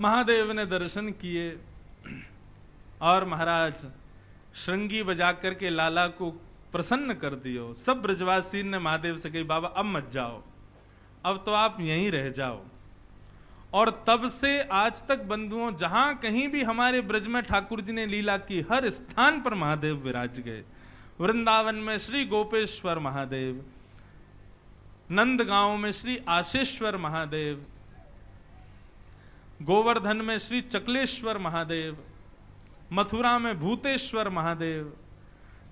महादेव ने दर्शन किए और महाराज श्रृंगी बजा करके लाला को प्रसन्न कर दियो। सब ब्रजवासी ने महादेव से कही बाबा अब मत जाओ, अब तो आप यहीं रह जाओ। और तब से आज तक बंधुओं जहां कहीं भी हमारे ब्रज में ठाकुर जी ने लीला की, हर स्थान पर महादेव विराज गए। वृंदावन में श्री गोपेश्वर महादेव, नंदगांव में श्री आशेश्वर महादेव, गोवर्धन में श्री चकलेश्वर महादेव, मथुरा में भूतेश्वर महादेव,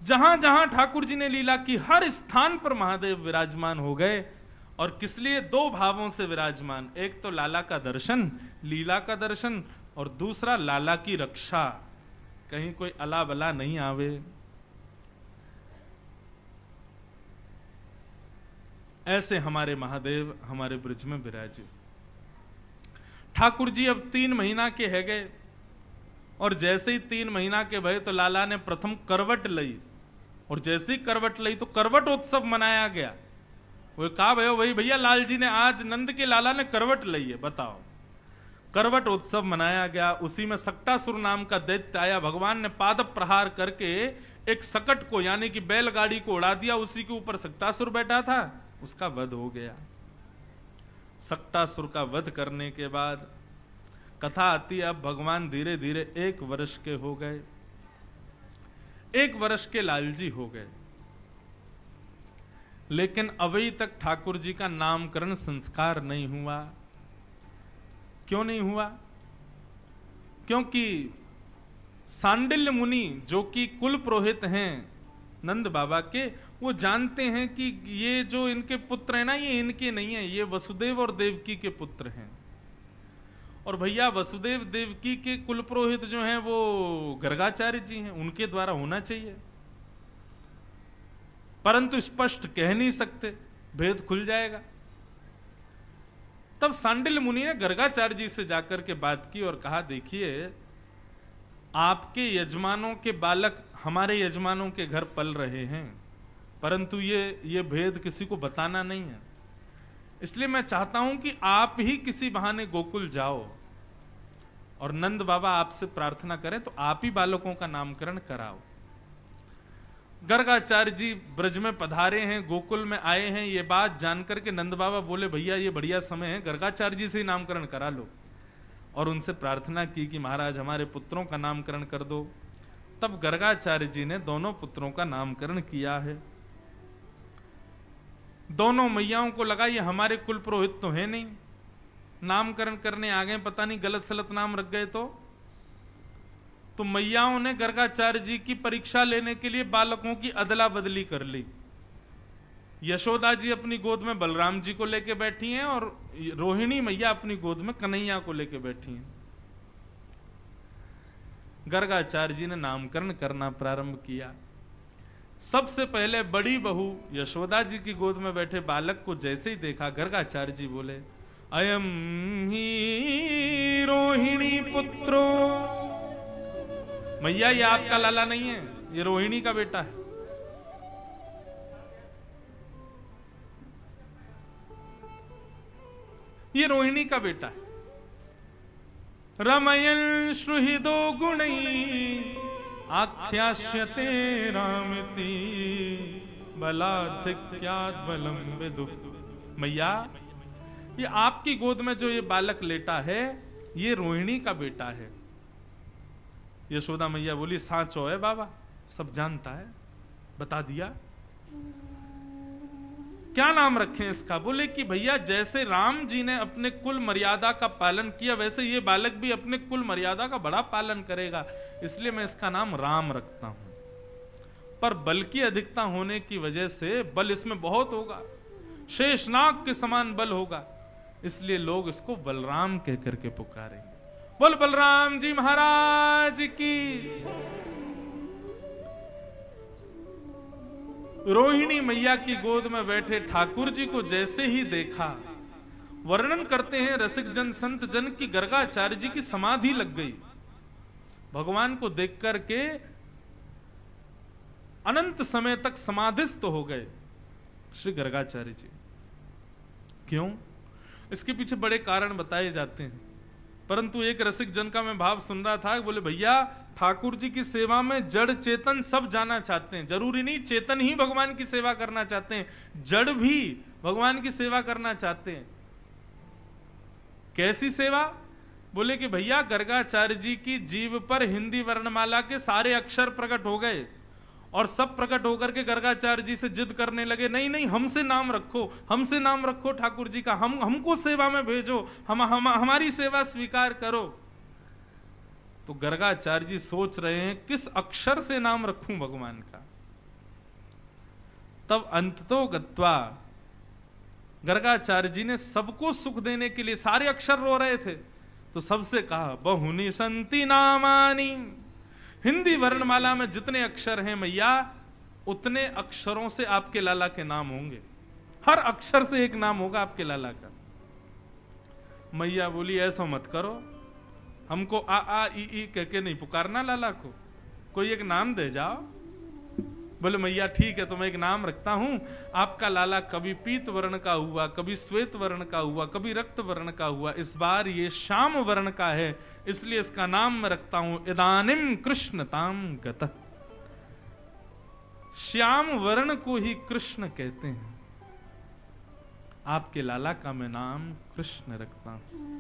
जहां जहां ठाकुर जी ने लीला की हर स्थान पर महादेव विराजमान हो गए। और किस लिए? दो भावों से विराजमान, एक तो लाला का दर्शन, लीला का दर्शन, और दूसरा लाला की रक्षा, कहीं कोई अला बला नहीं आवे। ऐसे हमारे महादेव हमारे ब्रज में विराजे। ठाकुर जी अब 3 महीना के है गए, और जैसे ही 3 महीना के भये तो लाला ने प्रथम करवट लई, और जैसे ही करवट लई तो करवट उत्सव मनाया गया। वो कहा भाई भैया लाल जी ने आज नंद के लाला ने करवट लई है, बताओ। करवट उत्सव मनाया गया। उसी में सक्टासुर नाम का दैत्य आया। भगवान ने पाद प्रहार करके एक सकट को यानी कि बैलगाड़ी को उड़ा दिया, उसी के ऊपर सक्टासुर बैठा था, उसका वध हो गया। सक्टासुर का वध करने के बाद कथा आती है, अब भगवान धीरे धीरे 1 वर्ष के हो गए, 1 वर्ष के लालजी हो गए। लेकिन अभी तक ठाकुर जी का नामकरण संस्कार नहीं हुआ। क्यों नहीं हुआ? क्योंकि सांडिल्य मुनि जो कि कुल पुरोहित हैं नंद बाबा के, वो जानते हैं कि ये जो इनके पुत्र हैं ना, ये इनके नहीं है, ये वसुदेव और देवकी के पुत्र हैं। और भैया वसुदेव देवकी के कुल पुरोहित जो हैं वो गर्गाचार्य जी हैं, उनके द्वारा होना चाहिए, परंतु स्पष्ट कह नहीं सकते, भेद खुल जाएगा। तब सांडिल्य मुनि ने गर्गाचार्य जी से जाकर के बात की और कहा देखिए आपके यजमानों के बालक हमारे यजमानों के घर पल रहे हैं, परंतु ये भेद किसी को बताना नहीं है। इसलिए मैं चाहता हूं कि आप ही किसी बहाने गोकुल जाओ और नंद बाबा आपसे प्रार्थना करें तो आप ही बालकों का नामकरण कराओ। गर्गाचार्य जी ब्रज में पधारे हैं, गोकुल में आए हैं। ये बात जानकर के नंद बाबा बोले भैया ये बढ़िया समय है, गर्गाचार्य जी से ही नामकरण करा लो। और उनसे प्रार्थना की कि महाराज हमारे पुत्रों का नामकरण कर दो। तब गर्गाचार्य जी ने दोनों पुत्रों का नामकरण किया है। दोनों मैयाओं को लगा ये हमारे कुल पुरोहित तो है नहीं, नामकरण करने आ गए, पता नहीं गलत सलत नाम रख गए तो मैयाओं ने गर्गाचार्य जी की परीक्षा लेने के लिए बालकों की अदला बदली कर ली। यशोदा जी अपनी गोद में बलराम जी को लेके बैठी हैं और रोहिणी मैया अपनी गोद में कन्हैया को लेके बैठी हैं। गर्गाचार्य जी ने नामकरण करना प्रारंभ किया। सबसे पहले बड़ी बहू यशोदा जी की गोद में बैठे बालक को जैसे ही देखा, गर्गाचार्य जी बोले अयम ही रोहिणी पुत्रो। मैया ये आपका लाला नहीं है, ये रोहिणी का बेटा है। ये रोहिणी का बेटा है। रमयन श्रुहिदो गुणै आख्यास्यते रामति बलाधिक्यात् बलम विदु। मैया ये आपकी गोद में जो ये बालक लेटा है ये रोहिणी का बेटा है। यशोदा मैया बोली साचो है बाबा, सब जानता है, बता दिया। क्या नाम रखें इसका? बोले कि भैया जैसे राम जी ने अपने कुल मर्यादा का पालन किया वैसे ये बालक भी अपने कुल मर्यादा का बड़ा पालन करेगा, इसलिए मैं इसका नाम राम रखता हूं। पर बल की अधिकता होने की वजह से बल इसमें बहुत होगा, शेषनाग के समान बल होगा, इसलिए लोग इसको बलराम कह करके पुकारेंगे। बोल बलराम जी महाराज की। रोहिणी मैया की गोद में बैठे ठाकुर जी को जैसे ही देखा, वर्णन करते हैं रसिक जन संत जन की गर्गाचार्य जी की समाधि लग गई। भगवान को देख करके अनंत समय तक समाधिस्थ हो गए श्री गर्गाचार्य जी। क्यों? इसके पीछे बड़े कारण बताए जाते हैं। परंतु एक रसिक जन का मैं भाव सुन रहा था, बोले भैया ठाकुर जी की सेवा में जड़ चेतन सब जाना चाहते हैं, जरूरी नहीं चेतन ही भगवान की सेवा करना चाहते हैं, जड़ भी भगवान की सेवा करना चाहते हैं। कैसी सेवा? बोले कि भैया गर्गाचार्य जी की जीभ पर हिंदी वर्णमाला के सारे अक्षर प्रकट हो गए और सब प्रकट होकर के गर्गाचार्य जी से जिद करने लगे, नहीं नहीं हमसे नाम रखो, हमसे नाम रखो ठाकुर जी का, हमको सेवा में भेजो, हमारी सेवा स्वीकार करो। तो गर्गाचार्य जी सोच रहे हैं किस अक्षर से नाम रखूं भगवान का। तब अंततो गत्वा गर्गाचार्य जी ने सबको सुख देने के लिए, सारे अक्षर रो रहे थे, तो सबसे कहा बहुनी संति नामानी, हिंदी वर्णमाला में जितने अक्षर हैं मैया उतने अक्षरों से आपके लाला के नाम होंगे, हर अक्षर से एक नाम होगा आपके लाला का। मैया बोली ऐसा मत करो, हमको आ ई कह के नहीं पुकारना लाला को, कोई एक नाम दे जाओ। बोले मैया ठीक है तो मैं एक नाम रखता हूं, आपका लाला कभी पीत वर्ण का हुआ, कभी श्वेत वर्ण का हुआ, कभी रक्त वर्ण का हुआ, इस बार ये श्याम वर्ण का है, इसलिए इसका नाम मैं रखता हूं इदानिम कृष्णताम गतः। श्याम वर्ण को ही कृष्ण कहते हैं, आपके लाला का मैं नाम कृष्ण रखता हूं।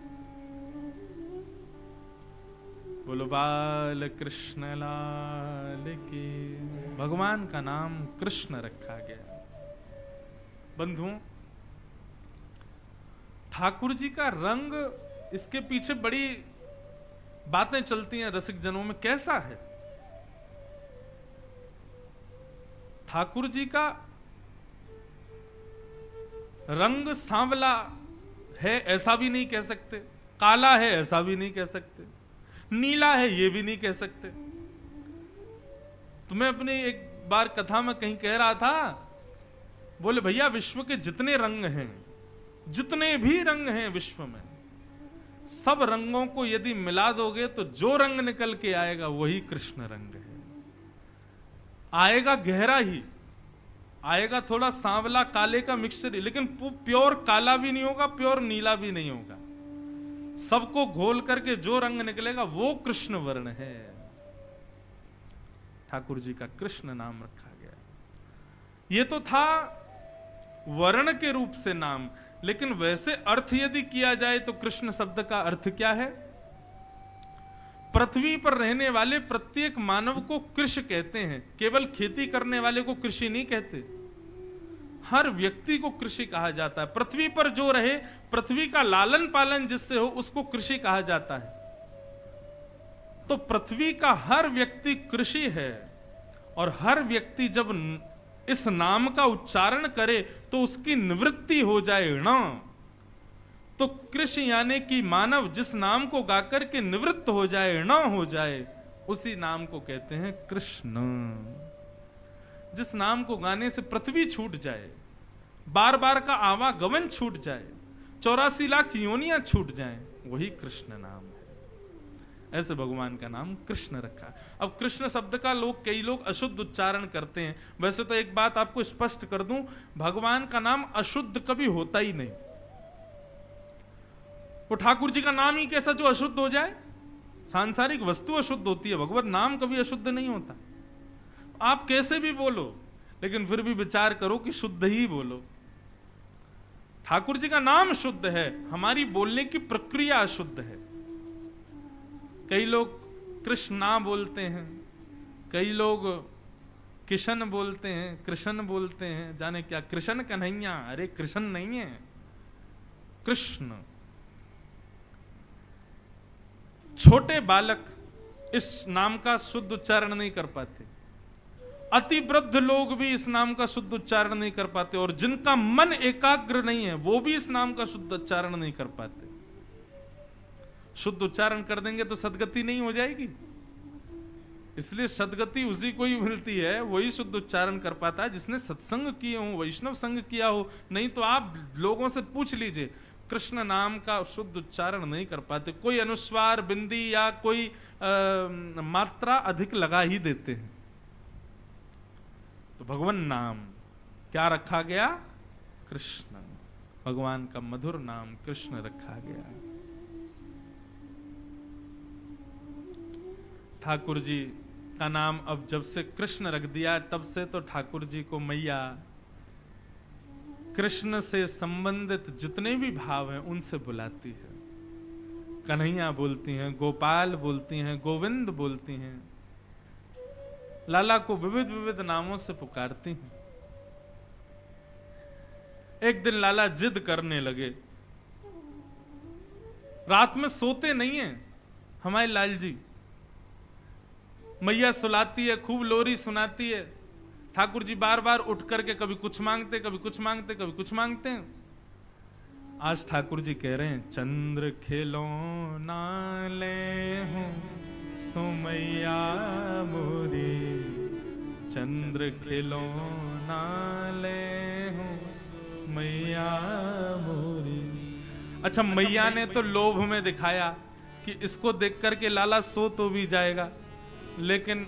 बोलो बाल कृष्ण लाल की। भगवान का नाम कृष्ण रखा गया। बंधुओं, ठाकुर जी का रंग, इसके पीछे बड़ी बातें चलती हैं रसिक जनों में, कैसा है ठाकुर जी का रंग? सांवला है ऐसा भी नहीं कह सकते, काला है ऐसा भी नहीं कह सकते, नीला है ये भी नहीं कह सकते। तो मैं अपनी एक बार कथा में कहीं कह रहा था, बोले भैया विश्व के जितने रंग हैं, जितने भी रंग हैं विश्व में, सब रंगों को यदि मिला दोगे तो जो रंग निकल के आएगा वही कृष्ण रंग है। आएगा गहरा ही आएगा, थोड़ा सांवला काले का मिक्सचर ही, लेकिन प्योर काला भी नहीं होगा, प्योर नीला भी नहीं होगा, सबको घोल करके जो रंग निकलेगा वो कृष्ण वर्ण है। ठाकुर जी का कृष्ण नाम रखा गया। ये तो था वर्ण के रूप से नाम, लेकिन वैसे अर्थ यदि किया जाए तो कृष्ण शब्द का अर्थ क्या है? पृथ्वी पर रहने वाले प्रत्येक मानव को कृषि कहते हैं, केवल खेती करने वाले को कृषि नहीं कहते, हर व्यक्ति को कृषि कहा जाता है। पृथ्वी पर जो रहे, पृथ्वी का लालन पालन जिससे हो उसको कृषि कहा जाता है। तो पृथ्वी का हर व्यक्ति कृषि है, और हर व्यक्ति जब इस नाम का उच्चारण करे तो उसकी निवृत्ति हो जाए ना। तो कृषि यानी कि मानव जिस नाम को गाकर के निवृत्त हो जाए, ना हो जाए, उसी नाम को कहते हैं कृष्ण। जिस नाम को गाने से पृथ्वी छूट जाए, बार बार का आवागमन छूट जाए, 84 लाख योनियां छूट जाएं, वही कृष्ण नाम है। ऐसे भगवान का नाम कृष्ण रखा। अब कृष्ण शब्द का कई लोग अशुद्ध उच्चारण करते हैं। वैसे तो एक बात आपको स्पष्ट कर दूं, भगवान का नाम अशुद्ध कभी होता ही नहीं। वो ठाकुर जी का नाम ही कैसा जो अशुद्ध हो जाए? सांसारिक वस्तु अशुद्ध होती है, भगवत नाम कभी अशुद्ध नहीं होता। आप कैसे भी बोलो, लेकिन फिर भी विचार करो कि शुद्ध ही बोलो। ठाकुर जी का नाम शुद्ध है, हमारी बोलने की प्रक्रिया अशुद्ध है। कई लोग कृष्णा बोलते हैं, कई लोग किशन बोलते हैं, कृष्ण बोलते हैं, जाने क्या कृष्ण कन्हैया। अरे कृष्ण नहीं है, कृष्ण। छोटे बालक इस नाम का शुद्ध उच्चारण नहीं कर पाते, अति वृद्ध लोग भी इस नाम का शुद्ध उच्चारण नहीं कर पाते, और जिनका मन एकाग्र नहीं है वो भी इस नाम का शुद्ध उच्चारण नहीं कर पाते। शुद्ध उच्चारण कर देंगे तो सदगति नहीं हो जाएगी, इसलिए सदगति उसी को ही मिलती है, वही शुद्ध उच्चारण कर पाता है जिसने सत्संग किए हो, वैष्णव संग किया हो। नहीं तो आप लोगों से पूछ लीजिए, कृष्ण नाम का शुद्ध उच्चारण नहीं कर पाते, कोई अनुस्वार बिंदी या कोई मात्रा अधिक लगा ही देते हैं। तो भगवान नाम क्या रखा गया? कृष्ण। भगवान का मधुर नाम कृष्ण रखा गया। ठाकुर जी का नाम अब जब से कृष्ण रख दिया, तब से तो ठाकुर जी को मैया कृष्ण से संबंधित जितने भी भाव हैं उनसे बुलाती है। कन्हैया बोलती हैं, गोपाल बोलती हैं, गोविंद बोलती हैं, लाला को विविध विविध नामों से पुकारती हैं। एक दिन लाला जिद करने लगे, रात में सोते नहीं हैं हमारे लाल जी। मैया सुलाती है, खूब लोरी सुनाती है, ठाकुर जी बार बार उठ करके कभी कुछ मांगते, कभी कुछ मांगते, कभी कुछ मांगते हैं। आज ठाकुर जी कह रहे हैं, चंद्र खिलौना ले हूं सुमैया मोरी, चंद्र खिलौना ले हूं मैया मोरी। अच्छा, मैया ने तो लोभ में दिखाया कि इसको देख करके लाला सो तो भी जाएगा, लेकिन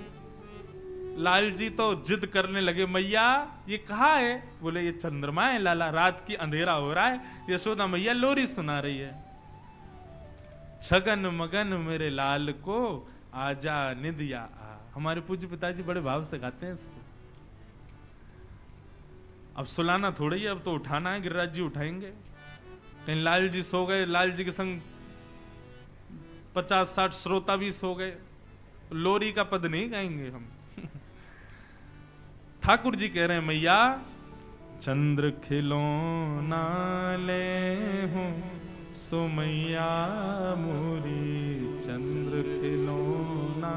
लाल जी तो जिद करने लगे, मैया ये कहाँ है? बोले ये चंद्रमा है लाला, रात की अंधेरा हो रहा है, यशोदा मैया लोरी सुना रही है। छगन मगन मेरे लाल को आजा निदिया आ। हमारे पूज्य पिताजी बड़े भाव से गाते हैं इसको। अब सुलाना थोड़ी है, अब तो उठाना है, गिरिराज जी उठाएंगे। कहीं लाल जी सो गए, लाल जी के संग 50-60 श्रोता भी सो गए, लोरी का पद नहीं गाएंगे हम। ठाकुर जी कह रहे हैं, मैया चंद्र खिलौना ले हूं सुमैया मोरी, चंद्र खिलौना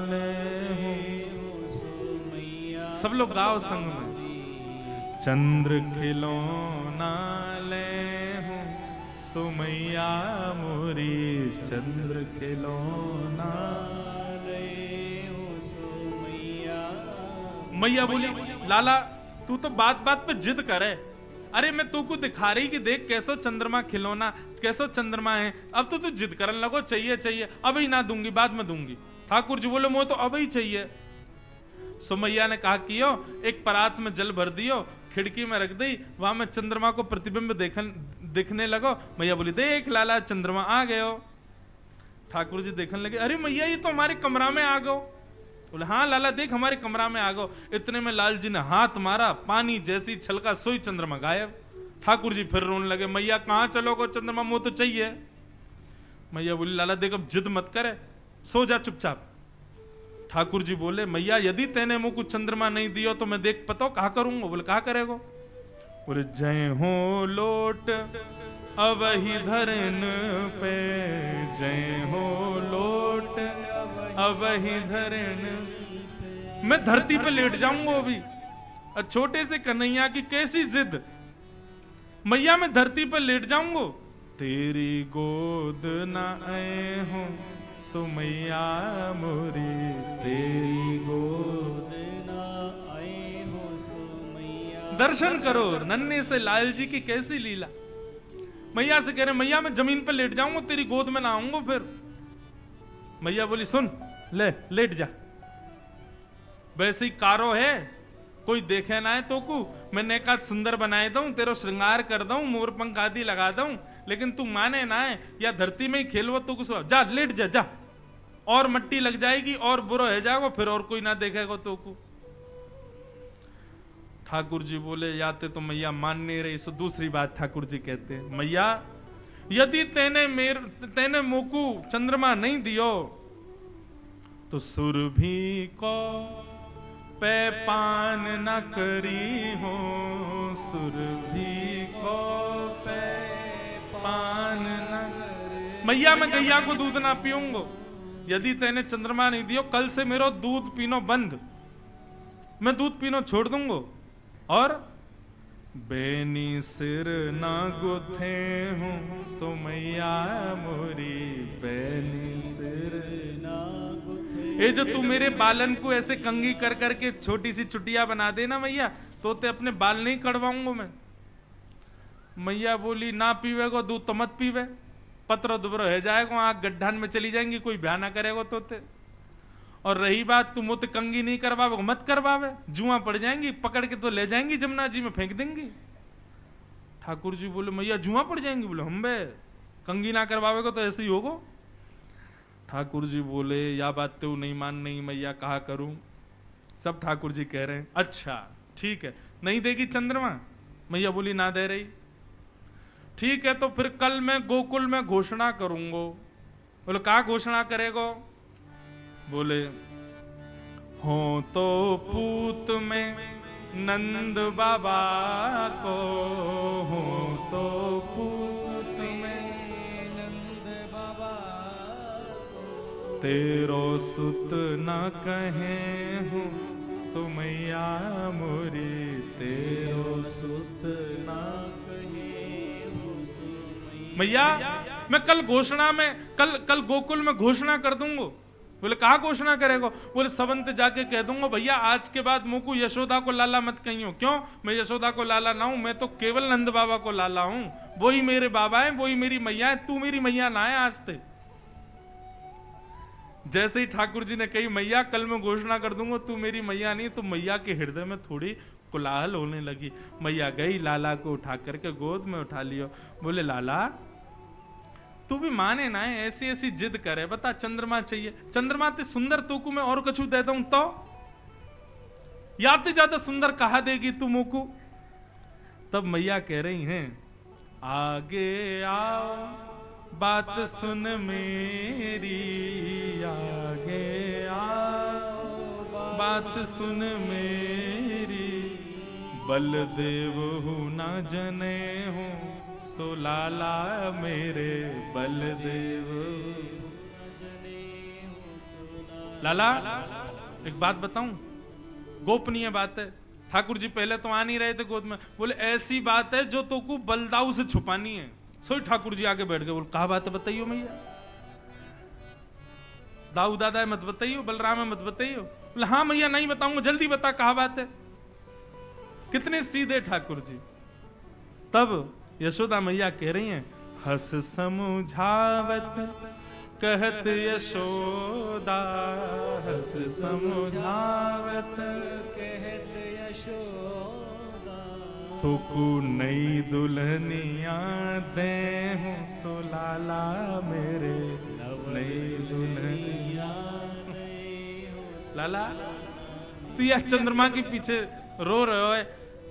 ले हूं सुमैया। सब लोग गाओ संग में, चंद्र खिलौना ले हूं सुमैया मोरी, चंद्र खिलौना ले हूं सुमैया। मैया बोली, लाला तू तो बात बात पे जिद करे, अरे मैं तू को दिखा रही कि देख कैसो चंद्रमा खिलौना, कैसो चंद्रमा है, अब तो तू जिद करने लगो, चाहिए चाहिए, अभी ना दूंगी, बाद में दूंगी। ठाकुर जी बोले, मुझे तो अभी चाहिए। सुमैया ने कहा कि एक परात में जल भर दियो, खिड़की में रख दी, वहां में चंद्रमा को प्रतिबिंब दिखने लगो। मैया बोली, देख लाला चंद्रमा आ गयो। ठाकुर जी देखने लगे, अरे मैया ये तो हमारे कमरा में आ गो। बोले, हाँ लाला देख हमारे कमरा में आ गो। इतने में लाल जी ने हाथ मारा, पानी जैसी छलका सोई चंद्रमा गायब। ठाकुर जी फिर रोने लगे, मैया कहाँ चलोगो, चंद्रमा मुझे तो चाहिए। मैया बोली, लाला देख अब जिद मत करे, सो जा चुपचाप। ठाकुर जी बोले, मैया यदि तेने मुझको चंद्रमा नहीं दियो तो मैं देख पता कहा करूंगा। बोले, कहा करेगो? बोले, जय हो लोट अब ही धरन पे, जय हो लोट अब ही धरन। मैं धरती पे लेट जाऊंगा अभी। छोटे से कन्हैया की कैसी जिद, मैया मैं धरती पे लेट जाऊंगा। तेरी गोद ना आए हूं सुमैया मोरी, तेरी गोद ना आए हो सुमैया। दर्शन करो नन्हे से लाल जी की कैसी लीला। मैया से कह रहे, मैया मैं जमीन पर लेट जाऊंगा, तेरी गोद में ना आऊंगा फिर। मैया बोली, सुन ले लेट जा, वैसे ही कारो है, कोई देखे ना है तो को मैंने एक आध सुंदर बनाए दूं, तेरा श्रृंगार कर दूं, मोर पंख आदि लगा दूं, लेकिन तू माने ना है, या धरती में ही खेलवा तो कुछ, जा लेट जा जा, और मट्टी लग जाएगी और बुरा हो जाएगा, फिर और कोई ना देखेगा तो को। ठाकुर जी बोले, याते तो मैया मान नहीं रही। सो दूसरी बात ठाकुर जी कहते हैं, मैया यदि तेने मोकू चंद्रमा नहीं दियो तो सुरभि को पे पान न करी हो, सुरभि को पे पान न। मैया मैं गैया को दूध ना पीऊंगा, यदि तेने चंद्रमा नहीं दियो कल से मेरा दूध पीनो बंद, मैं दूध पीनो छोड़ दूंगा। और बेनी सिर ना गुथे हूं सुमैया मोरी, बेनी सिर ना गुथे। ये जो तू मेरे बालन को ऐसे कंगी कर करके छोटी सी चुटिया बना देना मैया, तो ते अपने बाल नहीं कड़वाऊंगा मैं। मैया बोली, ना पीवे को दूध तो मत पीवे, पत्रो दुबरो है जाएगा, आंख गड्ढान में चली जाएंगी, कोई ब्याह ना करेगा तो ते। और रही बात तू मुझे कंगी नहीं करवावे, मत करवावे, जुआ पड़ जाएंगी, पकड़ के तो ले जाएंगी जमुना जी में फेंक देंगी। ठाकुर जी बोले, मैया जुआ पड़ जाएंगी? बोले, हम बे कंगी ना करवावे को तो ऐसे ही होगो। ठाकुर जी बोले, या बात तो नहीं मान नहीं मैया, कहा करूं? सब ठाकुर जी कह रहे हैं अच्छा ठीक है, नहीं देगी चंद्रमा? मैया बोली ना दे रही। ठीक है, तो फिर कल मैं गोकुल में घोषणा करूंगा। बोले कहा घोषणा करेगो? बोले हो तो पूत में नंद बाबा को, हो तो पूत में नंद बाबा को, तेरो सुत न कहे हूँ सुमैया मोरी, तेरो सुत न कहे हूँ सुमैया। मैया मैं कल घोषणा में कल गोकुल में घोषणा कर दूंगा। बोले कहा घोषणा करेगा? बोले सबंत जाके कह दूंगा भैया आज के बाद मुझको यशोदा को लाला मत कहियो। क्यों? मैं यशोदा को लाला ना हूं, मैं तो केवल नंद बाबा को लाला हूं। वही मेरे बाबा है, वही मेरी मैया है, तू मेरी मैया ना है आज ते। जैसे ही ठाकुर जी ने कही मैया कल मैं घोषणा कर दूंगा तू मेरी मैया नहीं, तो मैया के हृदय में थोड़ी कोलाहल होने लगी। मैया गई, लाला को उठा करके गोद में उठा लियो। बोले लाला तू भी माने ना है, ऐसी ऐसी जिद करे, बता चंद्रमा चाहिए। चंद्रमा ते सुंदर तो को मैं और कछु दे दूं तो याते ज्यादा सुंदर कहा देगी तू मोकू? तब मैया कह रही हैं आगे आओ बात सुन मेरी, आगे आओ बात सुन मेरी, बलदेव हूं ना जने हूं सो लाला मेरे बलदेव। लाला एक बात बताऊं, गोपनीय बात है। ठाकुर जी पहले तो आ नहीं रहे थे गोद में। बोले ऐसी बात है जो तो को बलदाऊ से छुपानी है। सोई ठाकुर जी आगे बैठ गए। बोले कहा बात है बताइयो मैया। दाऊ दादा है मत बताइयो, बलराम है मत बताइयो। बोले हाँ मैया नहीं बताऊंगा, जल्दी बता कहा बात है। कितने सीधे ठाकुर जी। तब यशोदा मैया कह रही हैं हस समझावत कहत यशोदा, हस समझावत कहत यशोदा, तुकु नई दुल्हनिया दे हूं सो लाला मेरे, नई दुल्हनिया। लाला तू या चंद्रमा के पीछे रो रहे हो,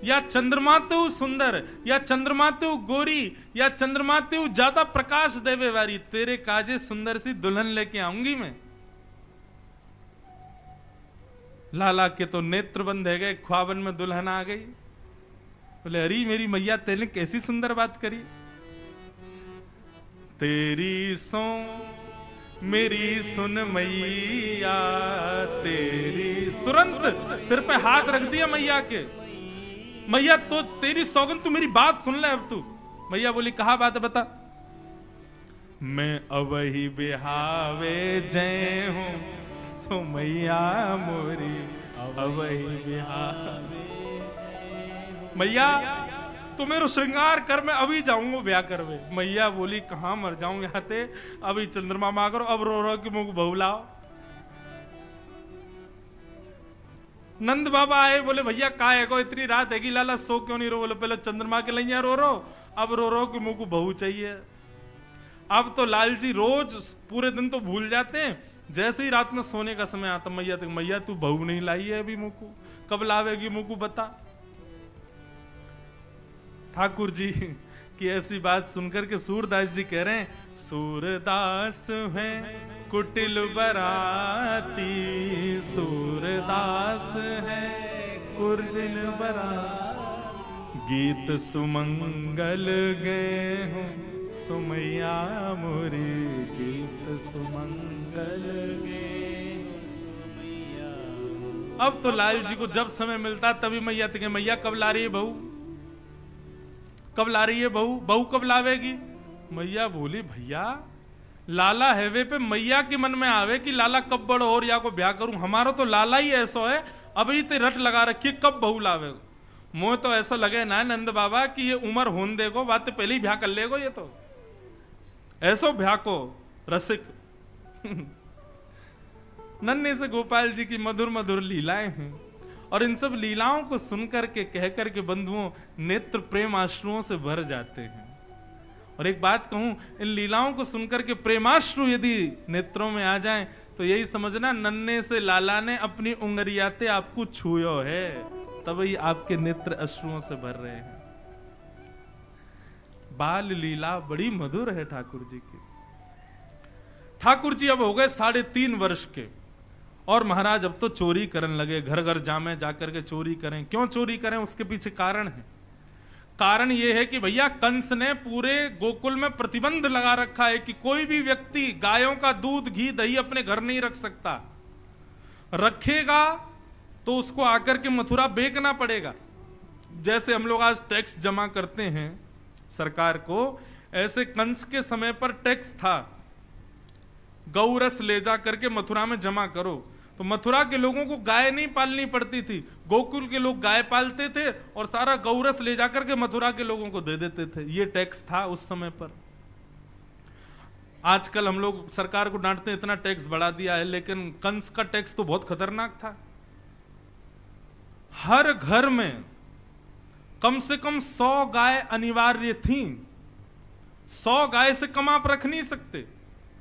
या चंद्रमा तो सुंदर, या चंद्रमा तो गोरी, या चंद्रमा तो ज्यादा प्रकाश देवे वाली, तेरे काजे सुंदर सी दुल्हन लेके आऊंगी मैं। लाला के तो नेत्र बंद है गए, ख्वाबन में दुल्हन आ गई। बोले अरे मेरी मैया तेने कैसी सुंदर बात करी। तेरी सो मेरी सुन मैया तेरी, तुरंत सिर पे हाथ रख दिया मैया के। मैया तो तेरी सौगन तू मेरी बात सुन ले अब तू। मैया बोली कहा बात है बता। मैं अवही बिहावे जय हूं सो मैया मोरी, अवही बिहावे। मैया तू मेरे श्रृंगार कर, मैं अभी जाऊंगा ब्याह करवे। मैया बोली कहां मर जाऊं यहाँ ते, अभी चंद्रमा मां करो, अब रो रो कि मुझको बहू लाओ। नंद बाबा आए, बोले भैया का है को इतनी रात है कि लाला सो क्यों नहीं रो? बोले पहले चंद्रमा के लिए रो रो, अब रो रो कि मुझको बहू चाहिए। अब तो लालजी रोज पूरे दिन तो भूल जाते हैं, जैसे ही रात में सोने का समय आता मैया तक, मैया तू बहू नहीं लाई है अभी मुझको, कब लावेगी मुझको बता। ठाकुर जी की ऐसी बात सुनकर के सूरदास जी कह रहे हैं सूरदास है कुटिल बराती, सूरदास है कुटिल बराती, गीत सुमंगल गए हूँ सुमैया मोरी, गीत सुमंगल गए सुमैया। अब तो लाल जी को जब समय मिलता तभी मैया तक, मैया कब ला रही है बहू, कब ला रही है बहू, बहू कब लावेगी? मैया बोली भैया लाला हैवे पे मैया के मन में आवे कि लाला कब बड़ो और या को ब्याह करूं। हमारा तो लाला ही ऐसा है, अभी ते रट लगा रखी कब बहू लावे। मोह तो ऐसा लगे ना नंद बाबा कि ये उम्र होन देगो, बात पहले ही ब्याह कर लेगो। ये तो ऐसो ब्याह को रसिक नन्हे से गोपाल जी की मधुर मधुर लीलाएं हैं, और इन सब लीलाओं को सुनकर के कहकर के बंधुओं नेत्र प्रेम आश्रुओं से भर जाते हैं। और एक बात कहूं, इन लीलाओं को सुनकर के प्रेमाश्रु यदि नेत्रों में आ जाएं तो यही समझना नन्हे से लाला ने अपनी उंगलियाते आपको छुयो है, तभी आपके नेत्र अश्रुओं से भर रहे हैं। बाल लीला बड़ी मधुर है ठाकुर जी की। ठाकुर जी अब हो गए 3.5 वर्ष के, और महाराज अब तो चोरी करने लगे, घर घर जामे जाकर के चोरी करें। क्यों चोरी करें, उसके पीछे कारण है। कारण यह है कि भैया कंस ने पूरे गोकुल में प्रतिबंध लगा रखा है कि कोई भी व्यक्ति गायों का दूध घी दही अपने घर नहीं रख सकता, रखेगा तो उसको आकर के मथुरा बेचना पड़ेगा। जैसे हम लोग आज टैक्स जमा करते हैं सरकार को, ऐसे कंस के समय पर टैक्स था, गौरस ले जा करके मथुरा में जमा करो। तो मथुरा के लोगों को गाय नहीं पालनी पड़ती थी, गोकुल के लोग गाय पालते थे और सारा गौरस ले जाकर के मथुरा के लोगों को दे देते थे। ये टैक्स था उस समय पर। आजकल हम लोग सरकार को डांटते हैं इतना टैक्स बढ़ा दिया है, लेकिन कंस का टैक्स तो बहुत खतरनाक था। हर घर में कम से कम 100 गाय अनिवार्य थी। 100 गाय से कम आप रख नहीं सकते,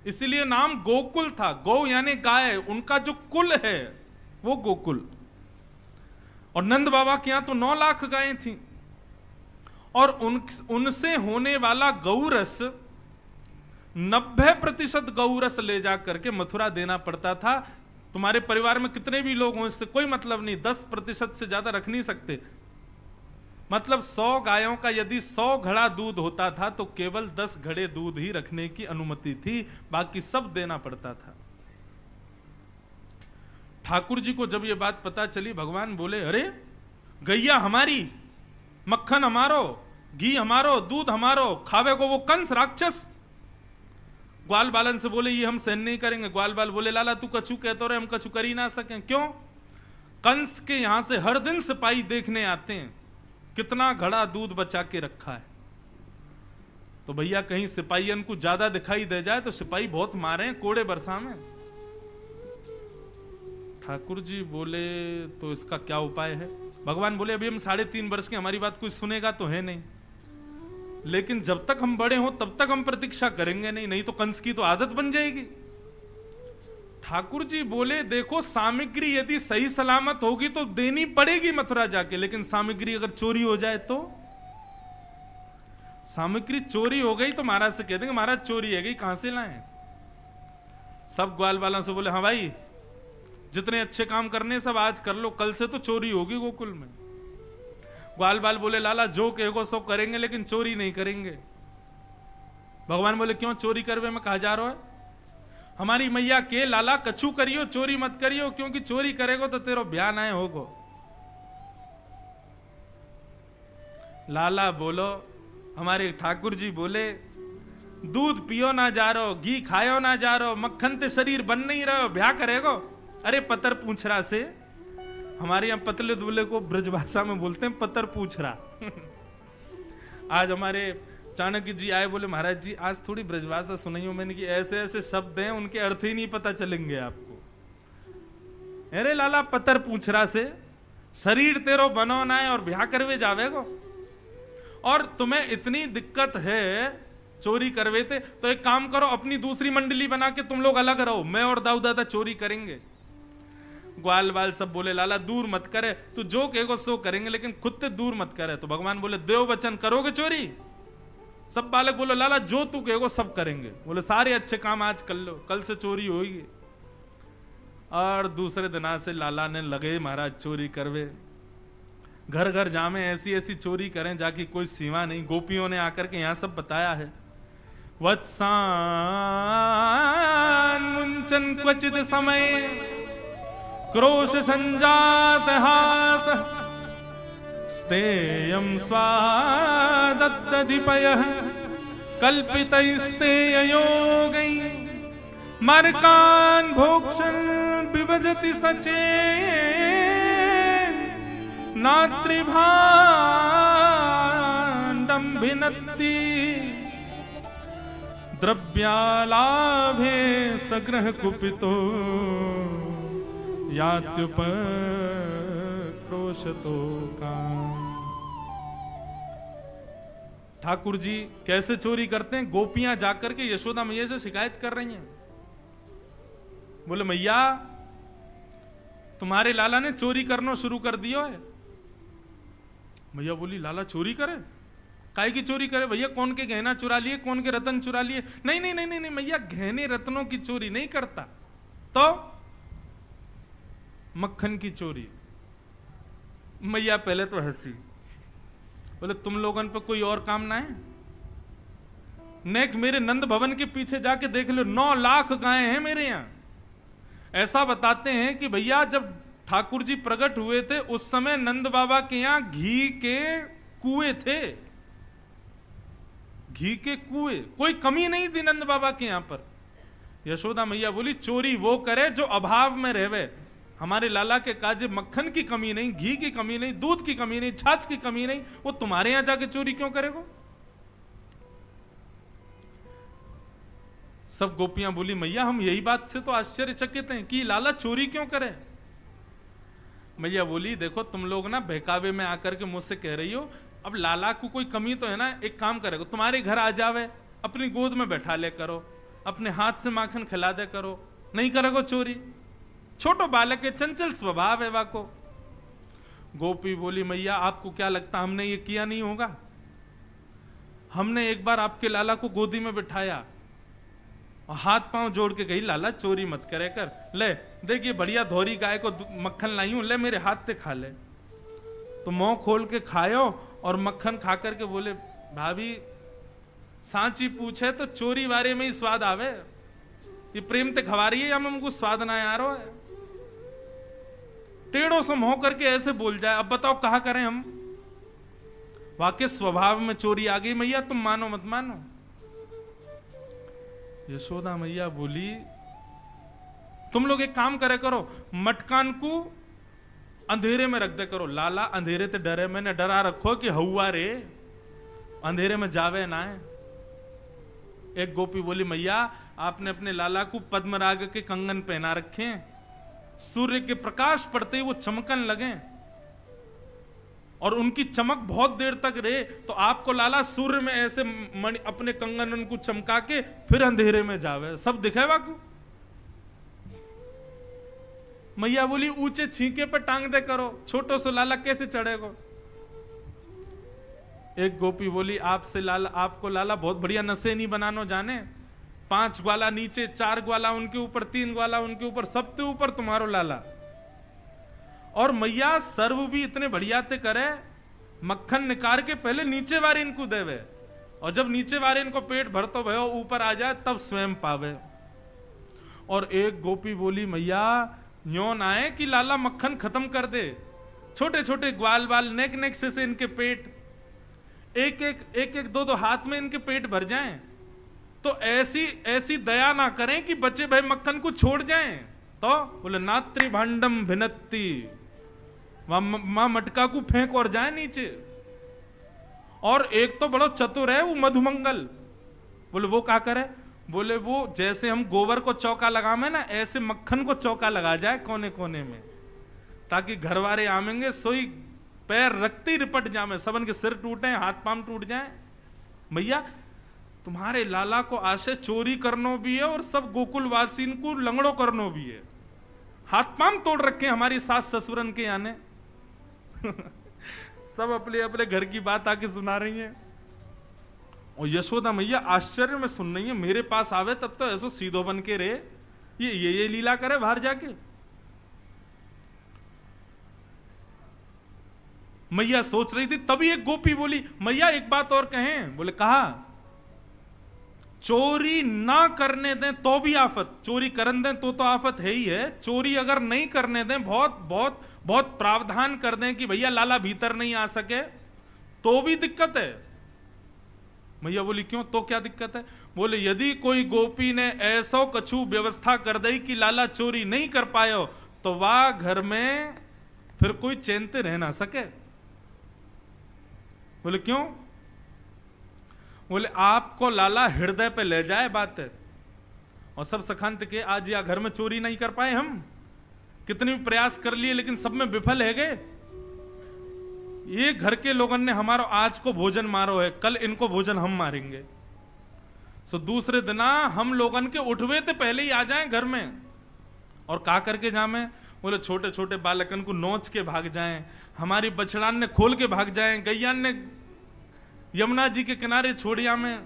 इसीलिए नाम गोकुल था। गौ यानी गाय, उनका जो कुल है वो गोकुल। और नंद बाबा के यहां तो 9 लाख गायें थी, और उनसे होने वाला गौरस 90% गौरस ले जा करके मथुरा देना पड़ता था। तुम्हारे परिवार में कितने भी लोग हों, इससे कोई मतलब नहीं, 10% से ज्यादा रख नहीं सकते। मतलब 100 गायों का यदि 100 घड़ा दूध होता था तो केवल 10 घड़े दूध ही रखने की अनुमति थी, बाकी सब देना पड़ता था। ठाकुर जी को जब यह बात पता चली, भगवान बोले, अरे गैया हमारी, मक्खन हमारो, घी हमारो, दूध हमारो, खावे को वो कंस राक्षस। ग्वाल बालन से बोले ये हम सहन नहीं करेंगे। ग्वाल बाल बोले लाला तू कछु कहते रहे, हम कछु कर ही ना सकें। क्यों? कंस के यहां से हर दिन सिपाही देखने आते हैं कितना घड़ा दूध बचा के रखा है। तो भैया कहीं सिपाहियन को ज्यादा दिखाई दे जाए तो सिपाही बहुत मारे कोड़े बरसा में। ठाकुर जी बोले तो इसका क्या उपाय है? भगवान बोले अभी हम 3.5 वर्ष के, हमारी बात कोई सुनेगा तो है नहीं, लेकिन जब तक हम बड़े हो तब तक हम प्रतीक्षा करेंगे नहीं, नहीं तो कंस की तो आदत बन जाएगी। ठाकुर जी बोले देखो सामग्री यदि सही सलामत होगी तो देनी पड़ेगी मथुरा जाके, लेकिन सामग्री अगर चोरी हो जाए तो? सामग्री चोरी हो गई तो महाराज से कह देंगे महाराज चोरी है गई, कहां से लाएं? सब ग्वाल वालों से बोले हाँ भाई जितने अच्छे काम करने सब आज कर लो, कल से तो चोरी होगी गोकुल में। ग्वाल बाल बोले लाला जो कहेगो सो करेंगे लेकिन चोरी नहीं करेंगे। भगवान बोले क्यों चोरी करवे में कहा जा रहा है? हमारी मैया के लाला कछु करियो चोरी मत करियो, क्योंकि चोरी करेगो तो तेरो ब्याह ना होगो। लाला बोलो, हमारे ठाकुर जी बोले दूध पियो ना जा रहो, घी खायो ना जा रहो, मक्खन ते शरीर बन नहीं रहो, ब्याह करेगो? अरे पतर पूछ रहा से, हमारे यहां पतले दुबले को ब्रजभाषा में बोलते हैं पतर पूछ रहा। आज हमारे चाणक्य जी आए, बोले महाराज जी आज थोड़ी ब्रजभाषा सुनाइयो मैंने, कि ऐसे ऐसे शब्द हैं उनके अर्थ ही नहीं पता चलेंगे आपको। अरे लाला पतर पूछ रहा से, शरीर तेरो बनो ना है और ब्याह करवे जावेगो, और तुम्हें इतनी दिक्कत है चोरी करवे थे तो एक काम करो अपनी दूसरी मंडली बना के तुम लोग अलग रहो, मैं और दाऊ दादा चोरी करेंगे। ग्वाल बाल सब बोले लाला दूर मत करे, तू जो कहेगो सो करेंगे लेकिन खुद से दूर मत करे। तो भगवान बोले देव वचन करोगे चोरी? सब बालक बोलो लाला जो तू कहेगो सब करेंगे। बोले सारे अच्छे काम आज कर लो, कल से चोरी होगी। और दूसरे दिन से लाला ने लगे महाराज चोरी करवे, घर घर जामे, ऐसी ऐसी चोरी करें जाके कोई सीमा नहीं। गोपियों ने आकर के यहां सब बताया है, वत्सान मुंचन क्वचित समय क्रोश संजात हास स्तेयं स्वादत्तधिपयः कल्पितैस्तेययोगै मर्कान् भोक्षन् विभजति सचेन् नात्रिभाण्डं भिनत्ति द्रव्यालाभे सग्रह कुपितो यात्युपक्रोशतो काम। ठाकुर जी कैसे चोरी करते हैं? गोपियां जाकर के यशोदा मैया से शिकायत कर रही हैं। बोले मैया तुम्हारे लाला ने चोरी करना शुरू कर दिया है। मैया बोली लाला चोरी करे? काहे की चोरी करे भैया? कौन के गहना चुरा लिए, कौन के रतन चुरा लिए? नहीं नहीं नहीं नहीं मैया, गहने रत्नों की चोरी नहीं करता, तो मक्खन की चोरी। मैया पहले तो हंसी, बोले तुम लोगों पे कोई और काम ना है? नेक मेरे नंद भवन के पीछे जाके देख लो, 9 लाख गायें हैं मेरे यहां। ऐसा बताते हैं कि भैया जब ठाकुर जी प्रकट हुए थे उस समय नंद बाबा के यहां घी के कुएं थे, घी के कुएं, कोई कमी नहीं थी नंद बाबा के यहां पर। यशोदा मैया बोली चोरी वो करे जो अभाव में रहवे। हमारे लाला के काजे मक्खन की कमी नहीं, घी की कमी नहीं, दूध की कमी नहीं, छाछ की कमी नहीं, वो तुम्हारे यहां जाके चोरी क्यों करेगा? सब गोपियां बोली मैया हम यही बात से तो आश्चर्यचकित हैं कि लाला चोरी क्यों करे। मैया बोली देखो तुम लोग ना बहकावे में आकर के मुझसे कह रही हो, अब लाला को कोई कमी तो है ना, एक काम करेगा तुम्हारे घर आ जावे, अपनी गोद में बैठा ले करो, अपने हाथ से माखन खिला दे करो, नहीं करेगो चोरी। छोटो बालक के चंचल स्वभाव है वाको। गोपी बोली मैया आपको क्या लगता हमने ये किया नहीं होगा? हमने एक बार आपके लाला को गोदी में बिठाया और हाथ पांव जोड़ के कही लाला चोरी मत करे कर, ले देखिए बढ़िया धोरी गाय को मक्खन लाई हूं, ले मेरे हाथ से खा ले। तो मुंह खोल के खायो और मक्खन खा करके बोले भाभी सांची पूछे तो चोरी वारे में ही स्वाद आवे, ये प्रेम ते खवा रही है या हमको स्वाद ना आ रहा है? टेढ़ों से मुंह करके ऐसे बोल जाए, अब बताओ कहा करें हम? वाकई स्वभाव में चोरी आ गई मैया, तुम मानो मत मानो। यशोदा मैया बोली तुम लोग एक काम करे करो, मटकान को अंधेरे में रख दे करो, लाला अंधेरे ते डरे, मैंने डरा रखो कि हवा रे अंधेरे में जावे ना है। एक गोपी बोली मैया आपने अपने लाला को पद्मराग के कंगन पहना रखे हैं, सूर्य के प्रकाश पड़ते ही वो चमकन लगे और उनकी चमक बहुत देर तक रहे, तो आपको लाला सूर्य में ऐसे मणि अपने कंगन उनको चमका के फिर अंधेरे में जावे, सब दिखे बाकू। मैया बोली ऊंचे छींके पे टांग दे करो, छोटो से लाला कैसे चढ़ेगो? एक गोपी बोली आपसे लाला, आपको लाला बहुत बढ़िया नशे नहीं बनानो जाने, 5 ग्वाला नीचे, 4 ग्वाला उनके ऊपर, 3 ग्वाला उनके ऊपर, सबके ऊपर तुम्हारो लाला। और मैया सर्व भी इतने बढ़िया ते करे, मक्खन निकाल के पहले नीचे वारे इनको देवे, और जब नीचे वारे इनको पेट भरतो भयो ऊपर आ जाए तब स्वयं पावे। और एक गोपी बोली मैया न्यो ना आए कि लाला मक्खन खत्म कर दे, छोटे छोटे ग्वाल बाल नेक नेक से इनके पेट एक एक 2 हाथ में इनके पेट भर जाएं, तो ऐसी ऐसी दया ना करें कि बच्चे भाई मक्खन को छोड़ जाएं। तो बोले नात्री भांडम भिनत्ती, मां मटका को फेंक और जाए नीचे। और एक तो बड़ा चतुर है वो मधुमंगल, बोले वो क्या करे? बोले वो जैसे हम गोबर को चौका लगावे ना, ऐसे मक्खन को चौका लगा जाए कोने कोने में, ताकि घर वाले आमेंगे सोई पैर रखते ही रिपट जामे, सबन के सिर टूटे, हाथ पांव टूट जाए। भैया तुम्हारे लाला को आशे चोरी करनो भी है और सब गोकुलवासी को लंगड़ो करनो भी है, हाथ पांव तोड़ रखे हमारी सास ससुरन के आने सब अपने अपने घर की बात आके सुना रही हैं। और यशोदा मैया आश्चर्य में सुन रही है, मेरे पास आवे तब तो ऐसो सीधो बन के रे, ये लीला करे बाहर जाके। मैया सोच रही थी, तभी एक गोपी बोली मैया एक बात और कहें। बोले कहा चोरी ना करने दें तो भी आफत, चोरी करने दें तो आफत है ही है, चोरी अगर नहीं करने दें, बहुत बहुत बहुत प्रावधान कर दें कि भैया लाला भीतर नहीं आ सके तो भी दिक्कत है। मैया बोली क्यों, तो क्या दिक्कत है? बोले यदि कोई गोपी ने ऐसो कछु व्यवस्था कर दी कि लाला चोरी नहीं कर पायो, तो वह घर में फिर कोई चैनते रह ना सके। बोले क्यों? बोले आपको लाला हृदय पे ले जाए बात है, और सब सखंत के आज या घर में चोरी नहीं कर पाए, हम कितने भी प्रयास कर लिए लेकिन सब में विफल है गए। ये घर के लोगों ने हमारो आज को भोजन मारो है, कल इनको भोजन हम मारेंगे। सो दूसरे दिना हम लोगन के उठवे थे पहले ही आ जाएं घर में। और का करके जामे, बोले छोटे छोटे बालकन को नोच के भाग जाएं, हमारी बछड़ान ने खोल के भाग जाएं, गैयान ने यमुना जी के किनारे छोड़िया में।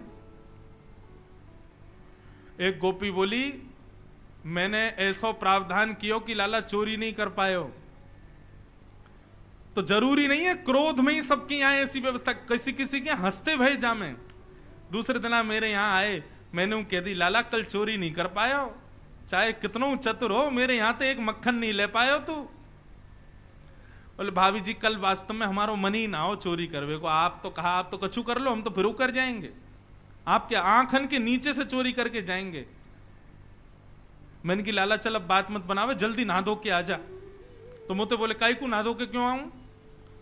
एक गोपी बोली, मैंने ऐसा प्रावधान किया कि लाला चोरी नहीं कर पायो। तो जरूरी नहीं है क्रोध में ही सबके यहां ऐसी व्यवस्था, किसी किसी के हंसते भय जामे। दूसरे दिन मेरे यहां आए, मैंने कह दी लाला कल चोरी नहीं कर पायो, चाहे कितनों चतुर हो, मेरे यहां तो एक मक्खन नहीं ले पायो तू। बोले भाभी जी कल वास्तव में हमारो मन ही ना हो चोरी करवे को, आप तो कहा आप तो कछु कर लो, हम तो फिर कर जाएंगे, आपके आंखन के नीचे से चोरी करके जाएंगे। मैंने की लाला चल अब बात मत बनावे, जल्दी नहा धो के आ जा। तो मोते बोले काई को नहा धो के क्यों आऊं?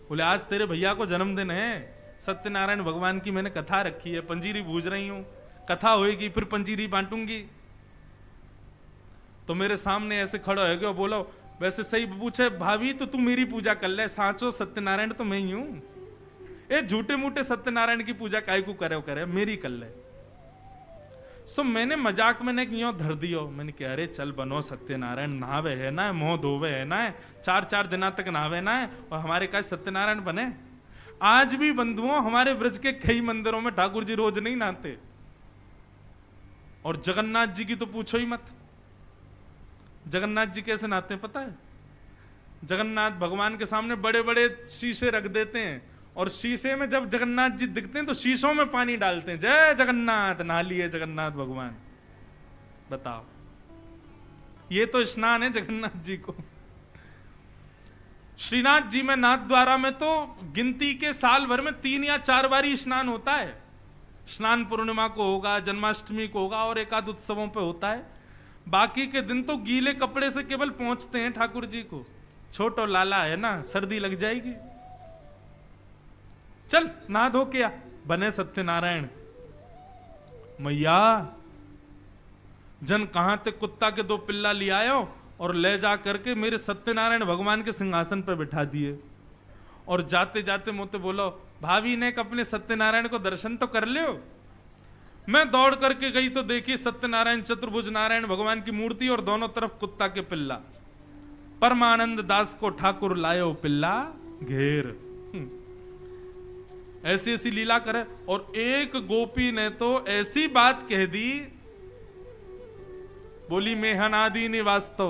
बोले आज तेरे भैया को जन्मदिन है, सत्यनारायण भगवान की मैंने कथा रखी है, पंजीरी बूझ रही हूं, कथा होएगी फिर पंजीरी बांटूंगी। तो मेरे सामने ऐसे खड़ा हो गया, बोलो वैसे सही पूछे भाभी तो तू मेरी पूजा कर ले, सांचो सत्यनारायण तो मैं ही हूं, ए झूठे मूठे सत्यनारायण की पूजा काय को करे मेरी कर ले। सो मैंने मजाक में यूं धर दियो, मैंने कहा अरे चल बनो सत्यनारायण, नहावे है ना, मोह धोवे है ना, 4-4 दिना तक नहावे ना, और हमारे का सत्यनारायण बने। आज भी बंधुओं हमारे ब्रज के कई मंदिरों में ठाकुर जी रोज नहीं नहाते, और जगन्नाथ जी की तो पूछो ही मत। जगन्नाथ जी कैसे नहाते हैं पता है? जगन्नाथ भगवान के सामने बड़े बड़े शीशे रख देते हैं, और शीशे में जब जगन्नाथ जी दिखते हैं तो शीशों में पानी डालते हैं, जय जगन्नाथ, नहा लिए जगन्नाथ भगवान। बताओ, ये तो स्नान है जगन्नाथ जी को। श्रीनाथ जी में नाथ द्वारा में तो गिनती के साल भर में 3 या 4 बार ही स्नान होता है। स्नान पूर्णिमा को होगा, जन्माष्टमी को होगा, और एकाद उत्सवों पे होता है। बाकी के दिन तो गीले कपड़े से केवल पहुंचते हैं ठाकुर जी को। छोटो लाला है ना, सर्दी लग जाएगी, चल नहा धो के आ, बने सत्यनारायण। मैया जन कहां ते कुत्ता के 2 पिल्ला ले आयो और ले जा करके मेरे सत्यनारायण भगवान के सिंहासन पर बिठा दिए, और जाते जाते मुझे बोलो भाभी ने अपने सत्यनारायण को दर्शन तो कर लियो। मैं दौड़ करके गई तो देखी सत्यनारायण चतुर्भुज नारायण भगवान की मूर्ति, और दोनों तरफ कुत्ता के पिल्ला। परमानंद दास को ठाकुर लायो पिल्ला घेर। ऐसी ऐसी लीला करे। और एक गोपी ने तो ऐसी बात कह दी, बोली मैं हनादि निवास्तो।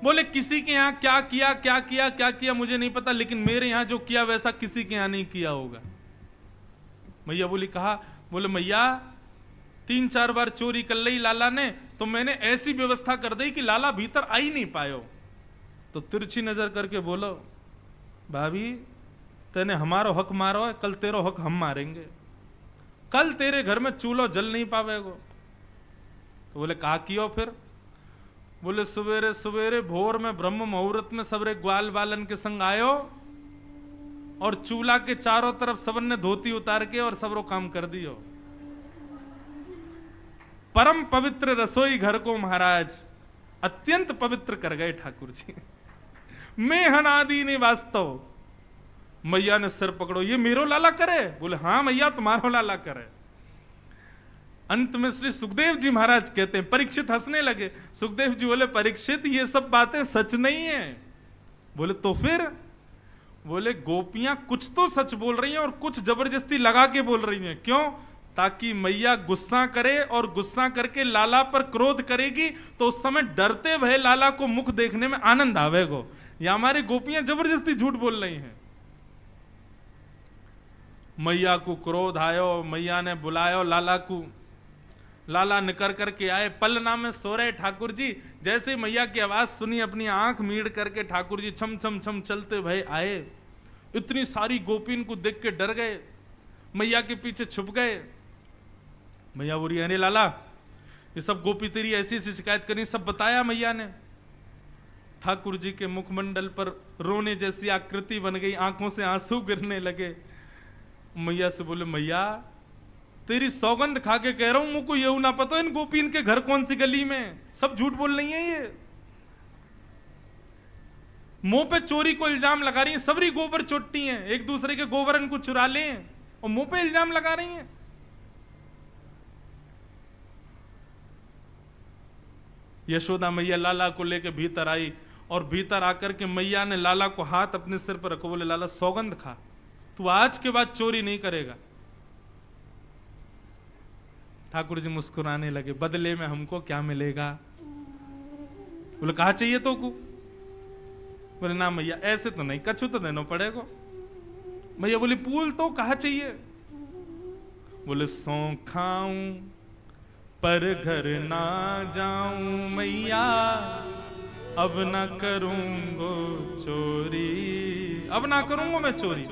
बोले किसी के यहां क्या किया क्या किया क्या किया मुझे नहीं पता, लेकिन मेरे यहां जो किया वैसा किसी के यहां नहीं किया होगा। मैया बोली कहा, बोले मैया 3-4 बार चोरी कर ली लाला ने, तो मैंने ऐसी व्यवस्था कर दी कि लाला भीतर आ ही नहीं पायो। तो तिरछी नजर करके बोलो भाभी तेने हमारो हक मारो है, कल तेरो हक हम मारेंगे, कल तेरे घर में चूल्हो जल नहीं पावेगो। तो बोले कहा कियो फिर? बोले सवेरे सवेरे भोर में ब्रह्म मुहूर्त में सबरे ग्वाल बालन के संग आयो, और चूल्हा के चारों तरफ सबन ने धोती उतार के और सबरो काम कर दियो। परम पवित्र रसोई घर को महाराज अत्यंत पवित्र कर गए ठाकुर जी। मैं हनादि निवास्तो। मैया ने सिर पकड़ो, ये मेरो लाला करे? बोले हाँ मैया तुम्हारो लाला करे। अंत में श्री सुखदेव जी महाराज कहते हैं, परीक्षित हंसने लगे। सुखदेव जी बोले परीक्षित ये सब बातें सच नहीं है। बोले तो फिर? बोले गोपियां कुछ तो सच बोल रही हैं और कुछ जबरदस्ती लगा के बोल रही हैं। क्यों? ताकि मैया गुस्सा करे, और गुस्सा करके लाला पर क्रोध करेगी तो उस समय डरते भय लाला को मुख देखने में आनंद आवेगो। या हमारी गोपियां जबरदस्ती झूठ बोल रही हैं। मैया को क्रोध आयो, मैया ने बुलायो लाला को। लाला निकर करके आए, पलना में सो रहे ठाकुर जी। जैसे मैया की आवाज सुनी, अपनी आंख मीड़ करके ठाकुर जी छम छम छम चलते भय आए। इतनी सारी गोपीन को देख के डर गए, मैया के पीछे छुप गए। मैया बोली अरे लाला ये सब गोपी तेरी ऐसी ऐसी शिकायत करी, सब बताया मैया ने। ठाकुर जी के मुखमंडल पर रोने जैसी आकृति बन गई, आंखों से आंसू गिरने लगे। मैया से बोले मैया तेरी सौगंध खा के कह रहा हूं, मुझको ये ना पता इन गोपीन के घर कौन सी गली में, सब झूठ बोल रही है ये। मुंह पे चोरी को इल्जाम लगा रही हैं, सबरी गोबर चोटती हैं, एक दूसरे के गोबरन को चुरा ले और मुंह पे इल्जाम लगा रही हैं। यशोदा मैया लाला को लेके भीतर आई और भीतर आकर के मैया ने लाला को हाथ अपने सिर पर रखो, बोले लाला सौगंध खा, तू आज के बाद चोरी नहीं करेगा। ठाकुर जी मुस्कुराने लगे, बदले में हमको क्या मिलेगा? बोले कहा चाहिए तो को? बोले ना मैया ऐसे तो नहीं, कछु तो देना पड़ेगा। मैया बोली पूल तो कहा चाहिए? बोले सौ खाऊं पर घर ना जाऊं मैया, अब ना करूंगो चोरी, अब ना करूंगा मैं चोरी,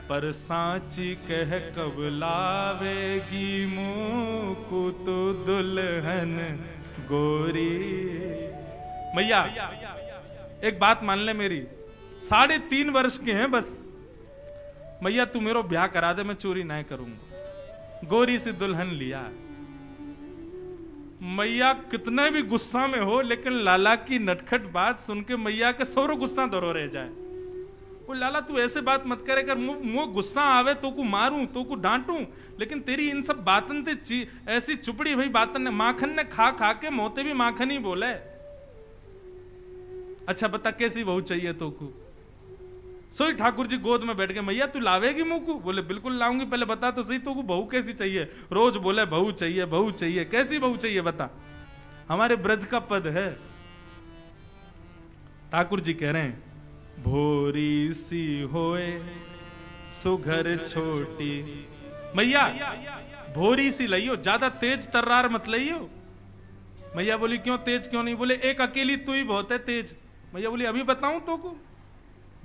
पर सांची कह कब लावेगी मुँह को तो दुल्हन गोरी। मैया एक बात मान ले मेरी, 3.5 वर्ष के हैं बस, मैया तू मेरो ब्याह करा दे, मैं चोरी नहीं करूंगा। गोरी सी दुल्हन लिया। मैया कितने भी गुस्सा में हो, लेकिन लाला की नटखट बात सुन के मैया के सौरो गुस्सा दौरो रह जाए। वो लाला तू ऐसे बात मत करे, कर मुंह गुस्सा आवे तो को मारूं तो को डांटूं, लेकिन तेरी इन सब बातन ते ऐसी चुपड़ी भाई बातन ने, माखन ने खा खा के मोते भी माखन ही बोले। अच्छा बता कैसी बहू चाहिए तो को? सोई ठाकुर जी गोद में बैठ गए, मैया तू लावेगी मुंह को? बोले बिल्कुल लाऊंगी, पहले बता तो सही तो को बहू कैसी चाहिए? रोज बोले बहू चाहिए बहू चाहिए, कैसी बहू चाहिए बता, हमारे ब्रज का पद है। ठाकुर जी कह रहे हैं भोरी सी होए सुघर छोटी। मैया भोरी सी लइयो, ज्यादा तेज तर्रार मत लइयो। मैया बोली क्यों तेज क्यों नहीं? बोले एक अकेली तू ही बहुत है तेज। मैया बोली अभी बताऊं तो को,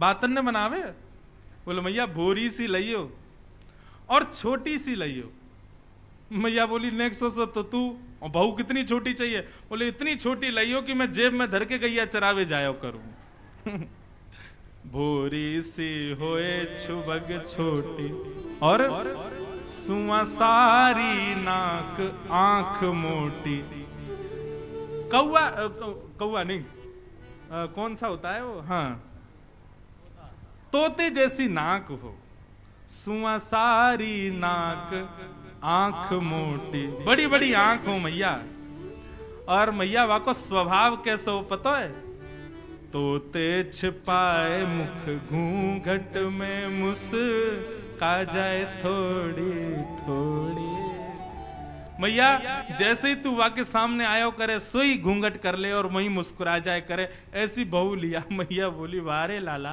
बातन ने बनावे। बोले मैया भोरी सी लइयो और छोटी सी लइयो। मैया बोली नेक्सो तो तू, और बहू कितनी छोटी चाहिए? बोले इतनी छोटी लइयो कि मैं जेब में धर के गैया चरावे जायो करूं। भोरी सी होए छुबग छोटी और सुआ सारी नाक आंख मोटी। कौआ कौआ नहीं, कौन सा होता है वो? हाँ, तोते जैसी नाक हो, सुआ सारी नाक आंख मोटी, बड़ी बड़ी आंख हो मैया। और मैया वाको स्वभाव कैसे हो पता है? तोते छिपाए मुख घूंघट में मुस्का जाए थोड़ी थोड़ी। मैया जैसे ही तू वाके सामने आयो करे सोई घूंघट कर ले और वही मुस्कुरा जाए करे, ऐसी बहू लिया। मैया बोली वारे लाला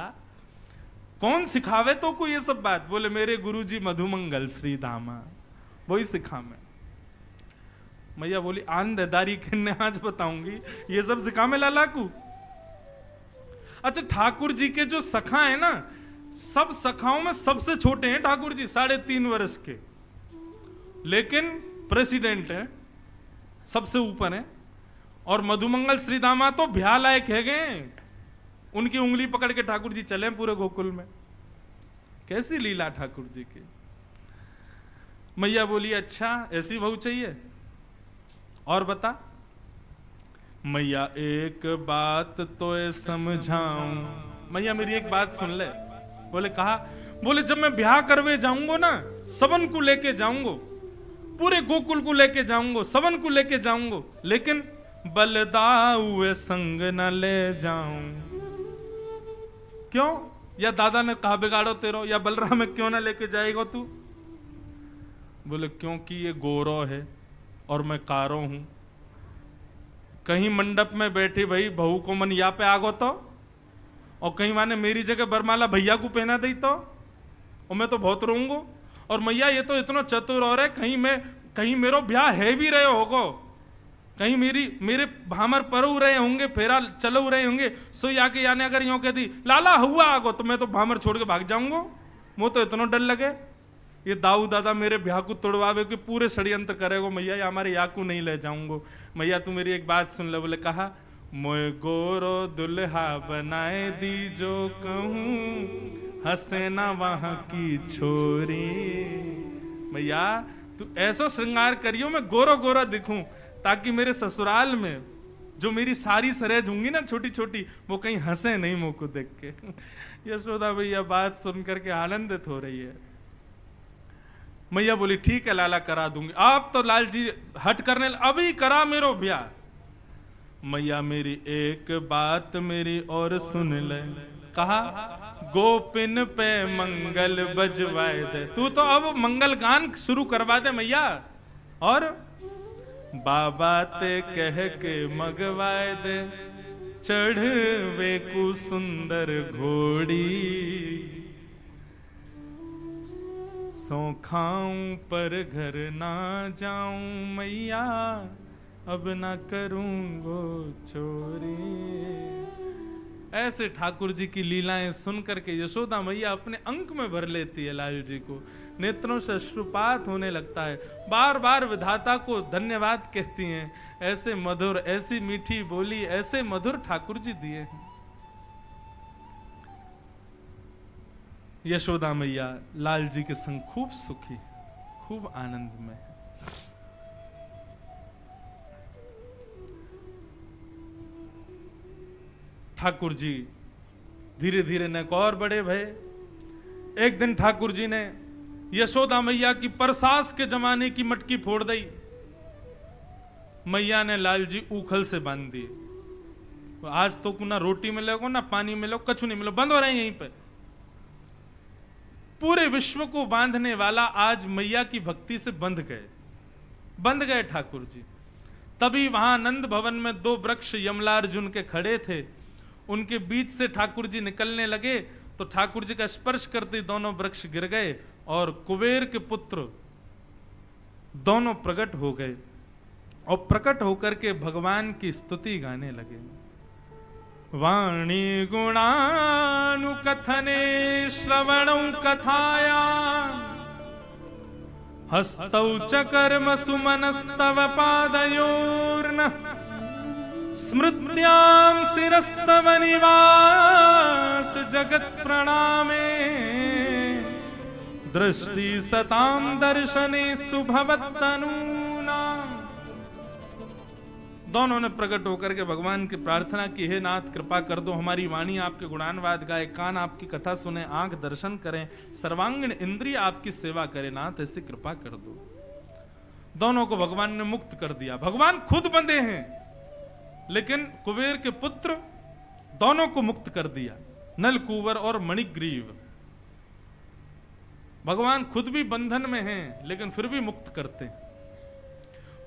कौन सिखावे तो को ये सब बात? बोले मेरे गुरुजी मधुमंगल श्री दामा, वही सिखा मैं। मैया बोली आंधदारी किन्ने आज बताऊंगी, ये सब सिखा मैं लाला को। अच्छा ठाकुर जी के जो सखा है ना, सब सखाओं में सबसे छोटे हैं ठाकुर जी, 3.5 वर्ष के, लेकिन प्रेसिडेंट है, सबसे ऊपर है। और मधुमंगल श्रीदामा तो ब्याह लायक है गए, उनकी उंगली पकड़ के ठाकुर जी चले पूरे गोकुल में। कैसी लीला ठाकुर जी की। मैया बोली अच्छा ऐसी बहू चाहिए और बता। मैया एक बात तो समझाऊं। मैया मेरी एक बात सुन ले। बोले कहा? बोले जब मैं ब्याह करवे जाऊंगा ना, सबन को लेके जाऊंगा, पूरे गोकुल को लेके जाऊंगा, सबन को लेके जाऊंगा, लेकिन बलदाऊ संग न ले जाऊं। क्यों? या दादा ने कहा बिगाड़ो तेरो, या बलराम में क्यों ना लेके जाएगा तू? बोले क्योंकि ये गोरो है और मैं कारो हूं। कहीं मंडप में बैठी भाई बहू को मन या पे आगो तो, और कहीं माने मेरी जगह बरमाला भैया को पहना दी तो, और मैं तो बहुत रोऊंगा। और मैया ये तो इतना चतुर और है, कहीं मेरो ब्याह है भी रहे होगो, कहीं मेरे भामर परऊ रहे होंगे, फेरा चलो रहे होंगे, सो आके याने अगर यूं कह दी लाला हुआ आगो, तो मैं तो भामर छोड़ के भाग जाऊंगा। मुझे तो इतना डर लगे ये दाऊ दादा मेरे ब्याह को तोड़वावे के पूरे षड्यंत्र करेगो। मैया ये हमारे याकू नहीं ले जाऊंगो। मैया तू मेरी एक बात सुन ले। बोले कहा? मोए गोरो दुल्हा बनाए दी जो कहूं, हंसे ना वहां की छोरी। मैया तू ऐसा श्रृंगार करियो मैं गोरो गोरा दिखूं, ताकि मेरे ससुराल में जो मेरी सारी सरेज होंगी ना छोटी छोटी, वो कहीं हंसे नहीं मुंह को देख के। यशोदा भैया बात सुन करके आनंदित हो रही है। मैया बोली ठीक है लाला करा दूंगी। आप तो लाल जी हट करने, अभी करा मेरो ब्याह। मैया मेरी एक बात मेरी और सुन ले, कहा गोपिन पे मंगल बजवाए दे। तू तो अब मंगल गान शुरू करवा दे मैया, और बाबा ते कह के मगवाए दे, चढ़वे को सुंदर घोड़ी, सो खाऊं पर घर ना जाऊं मैया, अब ना करूंगो चोरी। ऐसे ठाकुर जी की लीलाएं सुन करके यशोदा मैया अपने अंक में भर लेती है लाल जी को, नेत्रों से अश्रुपात होने लगता है, बार बार विधाता को धन्यवाद कहती हैं। ऐसे मधुर, ऐसी मीठी बोली, ऐसे मधुर ठाकुर जी दिए हैं। यशोदा मैया लाल जी के संग खूब सुखी, खूब आनंद में है। ठाकुर जी धीरे धीरे न और बड़े भय। एक दिन ठाकुर जी ने यशोदा मैया की परसास के जमाने की मटकी फोड़ दी। मैया ने लाल जी उखल से बांध दी। आज तो ना रोटी मिलेगा ना पानी मिलेगा, कछु नहीं मिलेगा, बंद हो रहे हैं यहीं पे। पूरे विश्व को बांधने वाला आज मैया की भक्ति से बंध गए ठाकुर जी। तभी वहां नंद भवन में दो वृक्ष यमलार्जुन के खड़े थे, उनके बीच से ठाकुर जी निकलने लगे तो ठाकुर जी का स्पर्श करते दोनों वृक्ष गिर गए और कुबेर के पुत्र दोनों प्रकट हो गए और प्रकट होकर के भगवान की स्तुति गाने लगे। वाणी गुणानुकथने श्रवणौ कथाया, हस्तौ च कर्म सुमनस्तव पादयोर्न, स्मृत्यां शिरस्तव निवास जगत प्रणामे, दृष्टि सतां दर्शनेस्तु भवत्तनूनाम्। दोनों ने प्रकट होकर के भगवान की प्रार्थना की, हे नाथ कृपा कर दो, हमारी वाणी आपके गुणानवाद गाए, कान आपकी कथा सुने, आंख दर्शन करें, सर्वांगीण इंद्रिय आपकी सेवा करें, नाथ ऐसी कृपा कर दो। दोनों को भगवान ने मुक्त कर दिया। भगवान खुद बंधे हैं लेकिन कुबेर के पुत्र दोनों को मुक्त कर दिया, नलकूवर और मणिग्रीव। भगवान खुद भी बंधन में हैं लेकिन फिर भी मुक्त करते।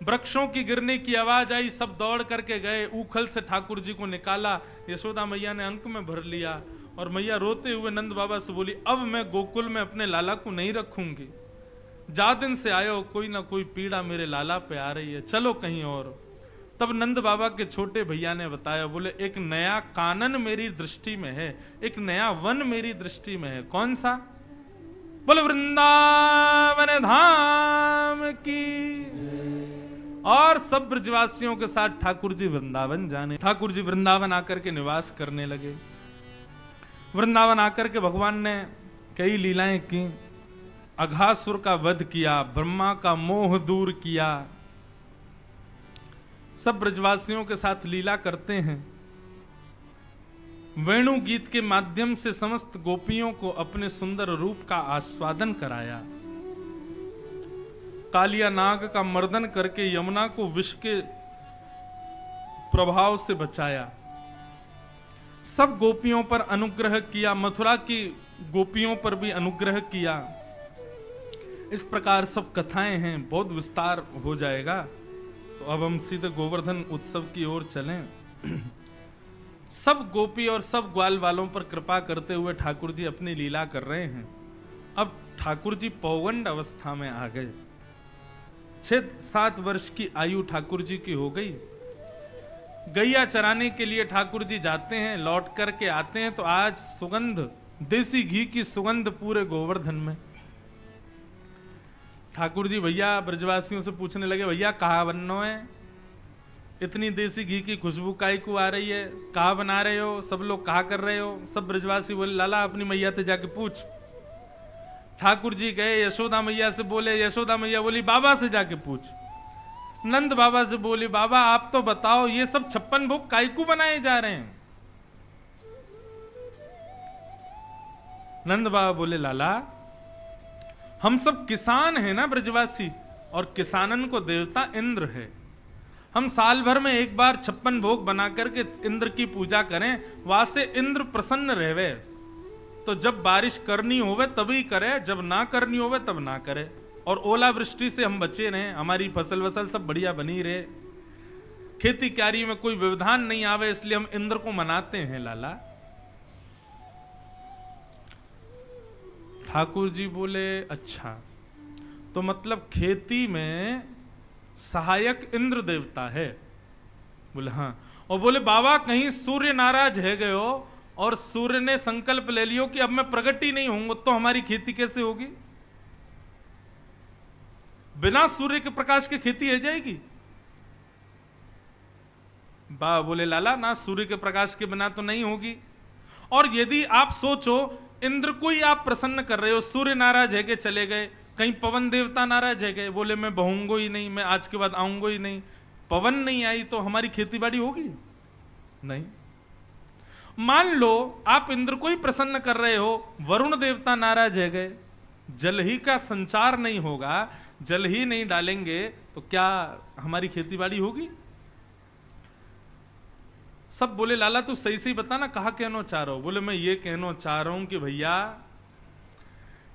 वृक्षों की गिरने की आवाज आई, सब दौड़ करके गए, उखल से ठाकुर जी को निकाला। यशोदा मैया ने अंक में भर लिया और मैया रोते हुए नंद बाबा से बोली, अब मैं गोकुल में अपने लाला को नहीं रखूंगी। जा दिन से आयो, कोई ना कोई पीड़ा मेरे लाला पे आ रही है, चलो कहीं और। तब नंद बाबा के छोटे भैया ने बताया, बोले एक नया कानन मेरी दृष्टि में है, एक नया वन मेरी दृष्टि में है। कौन सा? बोले वृंदावन धाम की। और सब ब्रजवासियों के साथ ठाकुर जी वृंदावन जाने। ठाकुर जी वृंदावन आकर के निवास करने लगे। वृंदावन आकर के भगवान ने कई लीलाएं की। अघासुर का वध किया, ब्रह्मा का मोह दूर किया। सब ब्रजवासियों के साथ लीला करते हैं। वेणु गीत के माध्यम से समस्त गोपियों को अपने सुंदर रूप का आस्वादन कराया। कालिया नाग का मर्दन करके यमुना को विष के प्रभाव से बचाया। सब गोपियों पर अनुग्रह किया, मथुरा की गोपियों पर भी अनुग्रह किया। इस प्रकार सब कथाएं हैं, बहुत विस्तार हो जाएगा। तो अब हम सीधे गोवर्धन उत्सव की ओर चलें। सब गोपी और सब ग्वाल वालों पर कृपा करते हुए ठाकुर जी अपनी लीला कर रहे हैं। अब ठाकुर जी पौगंड अवस्था में आ गए। 6-7 वर्ष की आयु ठाकुर जी की हो गई। गैया चराने के लिए ठाकुर जी जाते हैं, लौट करके आते हैं तो आज सुगंध, देसी घी की सुगंध पूरे गोवर्धन में। ठाकुर जी भैया ब्रजवासियों से पूछने लगे, भैया कहाँ बनना है? इतनी देसी घी की खुशबू काई को आ रही है, कहाँ बना रहे हो? सब लोग कहाँ कर रहे हो? सब ब्रजवासी बोले, लाला अपनी मैया से जाके पूछ। ठाकुर जी गए, यशोदा मैया से बोले, यशोदा मैया बोली बाबा से जाके पूछ। नंद बाबा से बोली, बाबा आप तो बताओ ये सब 56 भोग कायकू बनाए जा रहे हैं? नंद बाबा बोले, लाला हम सब किसान हैं ना ब्रजवासी, और किसानन को देवता इंद्र है। हम साल भर में एक बार 56 भोग बना करके इंद्र की पूजा करें, वहां से इंद्र प्रसन्न रहवे। तो जब बारिश करनी होवे तभी करे, जब ना करनी होवे तब ना करे, और ओला वृष्टि से हम बचे रहें, हमारी फसल वसल सब बढ़िया बनी रहे, खेती क्यारी में कोई व्यवधान नहीं आवे, इसलिए हम इंद्र को मनाते हैं लाला। ठाकुर जी बोले, अच्छा तो मतलब खेती में सहायक इंद्र देवता है? बोले हाँ। और बोले, बाबा कहीं सूर्य नाराज है गए हो और सूर्य ने संकल्प ले लियो कि अब मैं प्रकट ही नहीं होऊंगा, तो हमारी खेती कैसे होगी? बिना सूर्य के प्रकाश के खेती हो जाएगी? बाबा बोले, लाला ना सूर्य के प्रकाश के बिना तो नहीं होगी। और यदि आप सोचो इंद्र को ही आप प्रसन्न कर रहे हो, सूर्य नाराज है के चले गए, कहीं पवन देवता नाराज है गए, बोले मैं बहूंगा ही नहीं, मैं आज के बाद आऊंगा ही नहीं, पवन नहीं आई तो हमारी खेती बाड़ी होगी? नहीं। मान लो आप इंद्र को ही प्रसन्न कर रहे हो, वरुण देवता नाराज है गए, जल ही का संचार नहीं होगा, जल ही नहीं डालेंगे तो क्या हमारी खेती बाड़ी होगी? सब बोले, लाला तू सही सही बता ना, कहा कहना चाह रहा हो? बोले, मैं ये कहना चाह रहा हूं कि भैया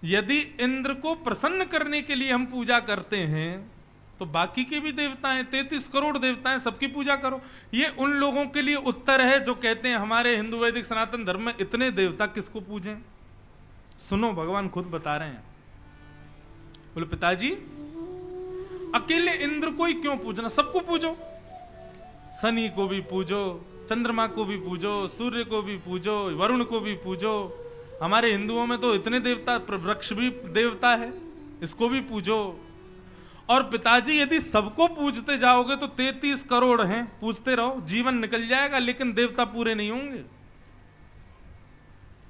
यदि इंद्र को प्रसन्न करने के लिए हम पूजा करते हैं तो बाकी के भी देवता हैं, 33 करोड़ देवता हैं, सबकी पूजा करो। ये उन लोगों के लिए उत्तर है जो कहते हैं हमारे हिंदू वैदिक सनातन धर्म में इतने देवता किसको पूजें? सुनो, भगवान खुद बता रहे हैं। बोले, पिताजी अकेले इंद्र को ही क्यों पूजना, सबको पूजो, शनि को भी पूजो, चंद्रमा को भी पूजो, सूर्य को भी पूजो, वरुण को भी पूजो। हमारे हिंदुओं में तो इतने देवता, वृक्ष भी देवता है, इसको भी पूजो। और पिताजी यदि सबको पूजते जाओगे तो 33 करोड़ हैं, पूजते रहो, जीवन निकल जाएगा, लेकिन देवता पूरे नहीं होंगे।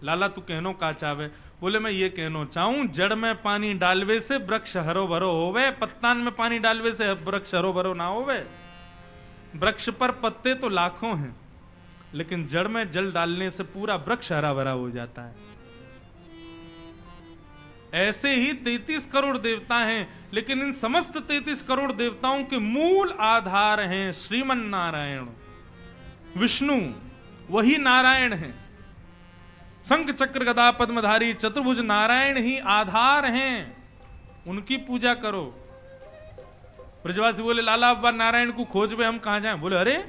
लाला तू कहनो का चाहे? बोले, मैं ये कहना चाहूं, जड़ में पानी डालवे से वृक्ष हरो भरो होवे, पत्तान में पानी डालवे से वृक्ष हरो भरो ना होवे। वृक्ष पर पत्ते तो लाखों हैं, लेकिन जड़ में जल डालने से पूरा वृक्ष हरा भरा हो जाता है। ऐसे ही 33 करोड़ देवता हैं, लेकिन इन समस्त 33 करोड़ देवताओं के मूल आधार हैं श्रीमन नारायण, विष्णु, वही नारायण हैं। शंख चक्र गदा पद्मधारी चतुर्भुज नारायण ही आधार हैं, उनकी पूजा करो। ब्रजवासी बोले, लाला अब्बा नारायण को खोज में हम कहां जाएं? बोले, अरे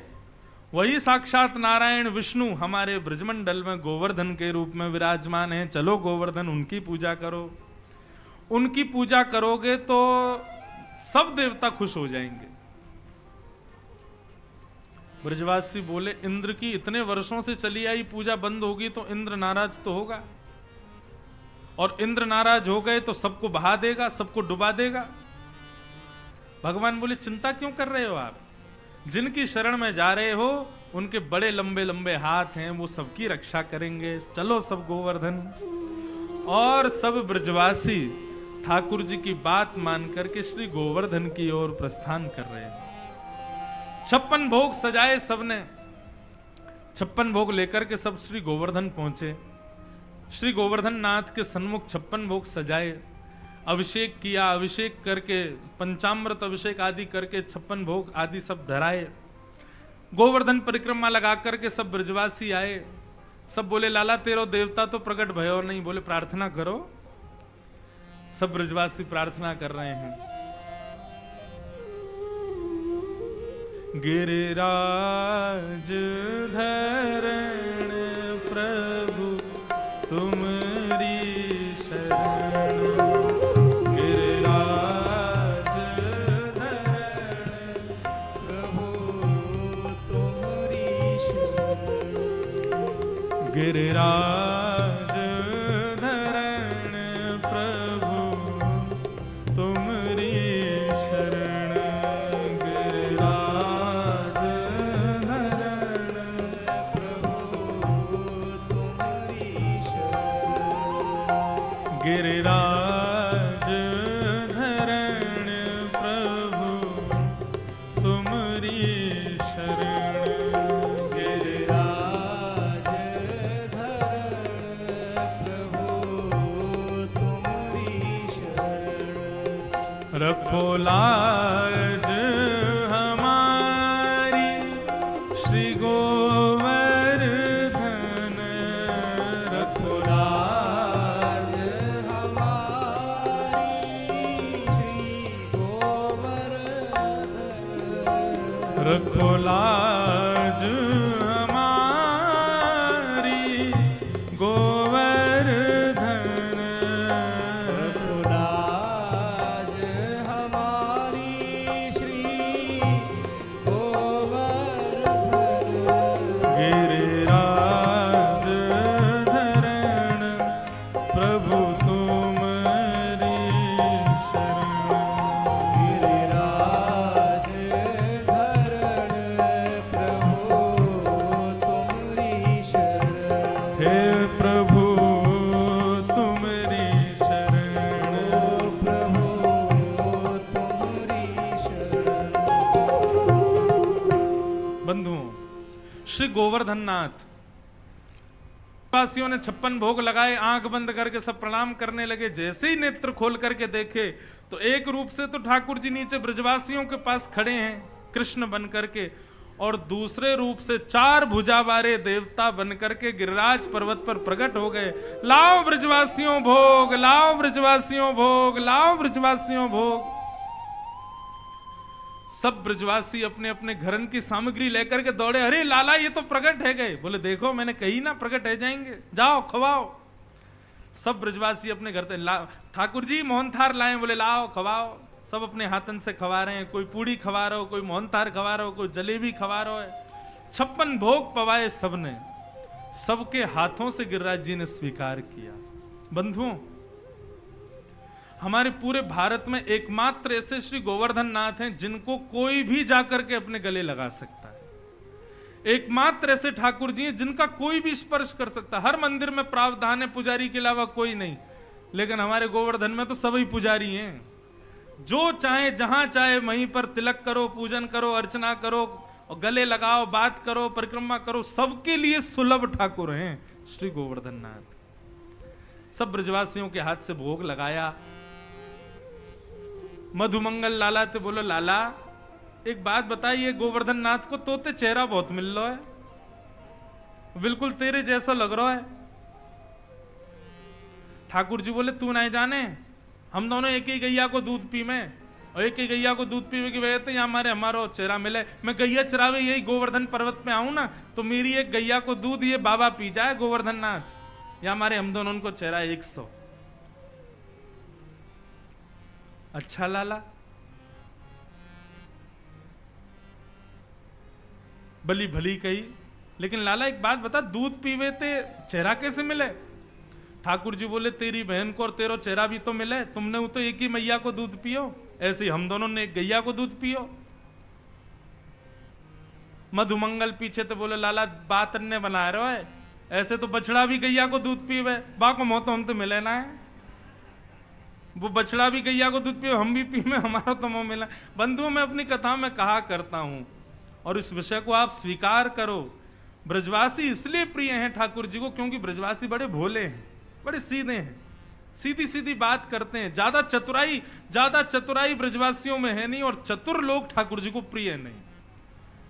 वही साक्षात नारायण विष्णु हमारे ब्रजमंडल में गोवर्धन के रूप में विराजमान हैं, चलो गोवर्धन उनकी पूजा करो। उनकी पूजा करोगे तो सब देवता खुश हो जाएंगे। ब्रजवासी बोले, इंद्र की इतने वर्षों से चली आई पूजा बंद होगी तो इंद्र नाराज तो होगा, और इंद्र नाराज हो गए तो सबको बहा देगा, सबको डुबा देगा। भगवान बोले, चिंता क्यों कर रहे हो आप? जिनकी शरण में जा रहे हो उनके बड़े लंबे लंबे हाथ हैं, वो सबकी रक्षा करेंगे, चलो सब गोवर्धन। और सब ब्रजवासी ठाकुर जी की बात मान करके श्री गोवर्धन की ओर प्रस्थान कर रहे हैं। 56 भोग सजाए सबने, 56 भोग लेकर के सब श्री गोवर्धन पहुंचे। श्री गोवर्धन नाथ के सन्मुख 56 भोग सजाए, अभिषेक किया, अभिषेक करके पंचामृत अभिषेक आदि करके 56 भोग आदि सब धराए। गोवर्धन परिक्रमा लगा करके सब ब्रजवासी आए। सब बोले, लाला तेरो देवता तो प्रकट भयो नहीं। बोले, प्रार्थना करो। सब ब्रजवासी प्रार्थना कर रहे हैं। गिरिराज धरण प्रभु तुमरी शरण, गिरिराज धरण प्रभु तुमरी शरण, गिरिराज धरण प्रभु तुमरी शरण, गिरिराज धरण प्रभु तुमरी शरण, गिरिराज धरण प्रभु लाज हमारी श्री गोवर्धन, रखो लाज हमारी श्री गोवर्धन, रखो लाज हमारी गोवर्धन, रखो लाज हमारी श्री गोवर्धन, गिरिराज धरण प्रभु तुम्हारी शरण, गिरिराज धरण प्रभु तुम्हारी शरण, हे प्रभु तुम्हारी शरण, प्रभु तुम्हारी शरण। बंधुओं, श्री गोवर्धन नाथ वासियों ने 56 भोग लगाए, आंख बंद करके सब प्रणाम करने लगे। जैसे ही नेत्र खोल करके देखे तो एक रूप से तो ठाकुर जी नीचे ब्रजवासियों के पास खड़े हैं कृष्ण बन करके, और दूसरे रूप से 4 भुजा वाले देवता बन करके गिरिराज पर्वत पर प्रकट हो गए। लाओ ब्रजवासियों भोग, लाओ ब्रजवासियों भोग, लाओ ब्रजवासियों भोग। सब ब्रजवासी अपने अपने घरन की सामग्री लेकर के दौड़े। अरे लाला, ये तो प्रकट है गए। बोले देखो मैंने कही ना प्रकट है जाएंगे, जाओ खवाओ। सब ब्रजवासी अपने घर से ठाकुर जी मोहनथार लाए, बोले लाओ खवाओ। सब अपने हाथन से खवा रहे हैं, कोई पूड़ी खवा रहा हो, कोई मोहनथार खवा रहा हो, कोई जलेबी खवा रहा है। 56 भोग पवाए सबने, सबके हाथों से गिरिराज जी ने स्वीकार किया। बंधुओं, हमारे पूरे भारत में एकमात्र ऐसे श्री गोवर्धन नाथ हैं जिनको कोई भी जाकर के अपने गले लगा सकता है। एकमात्र ऐसे ठाकुर जी हैं जिनका कोई भी स्पर्श कर सकता है। हर मंदिर में प्रावधान है पुजारी के अलावा कोई नहीं, लेकिन हमारे गोवर्धन में तो सभी पुजारी हैं। जो चाहे जहां चाहे वहीं पर तिलक करो, पूजन करो, अर्चना करो, और गले लगाओ, बात करो, परिक्रमा करो, सबके लिए सुलभ ठाकुर हैं श्री गोवर्धन नाथ। सब ब्रजवासियों के हाथ से भोग लगाया। मधुमंगल लाला ते बोलो लाला एक बात बताइए, गोवर्धन नाथ को तोते चेहरा बहुत मिल रहा है, बिल्कुल तेरे जैसा लग रहा है। ठाकुर जी बोले तू नहीं जाने, हम दोनों एक ही गैया को दूध पी में, और एक ही गैया को दूध पीवे की वजह से हमारा चेहरा मिले। मैं गैया चरावे यही गोवर्धन पर्वत पे आऊं ना, तो मेरी एक गैया को दूध ये बाबा पी जाए गोवर्धन नाथ, या हमारे हम दोनों को चेहरा 100। अच्छा लाला, भली भली कही, लेकिन लाला एक बात बता, दूध पीवे ते चेहरा कैसे मिले? ठाकुर जी बोले तेरी बहन को और तेरा चेहरा भी तो मिले, तुमने तो एक ही मैया को दूध पियो, ऐसे ही हम दोनों ने एक गैया को दूध पियो। मधुमंगल पीछे तो बोले लाला बात अन्य बना रहे है, ऐसे तो बछड़ा भी गैया को दूध पीवे, बाको मोह तो हम तो मिले ना है। वो बछड़ा भी गैया को दूध पियो, हम भी पीवे, हमारा तो मोह मिला। बंधुओं, मैं अपनी कथा में कहा करता हूं और इस विषय को आप स्वीकार करो, ब्रजवासी इसलिए प्रिय हैं ठाकुर जी को क्योंकि ब्रजवासी बड़े भोले हैं, बड़े सीधे हैं, सीधी सीधी बात करते हैं। ज्यादा चतुराई ब्रजवासियों में है नहीं, और चतुर लोग ठाकुर जी को प्रिय नहीं।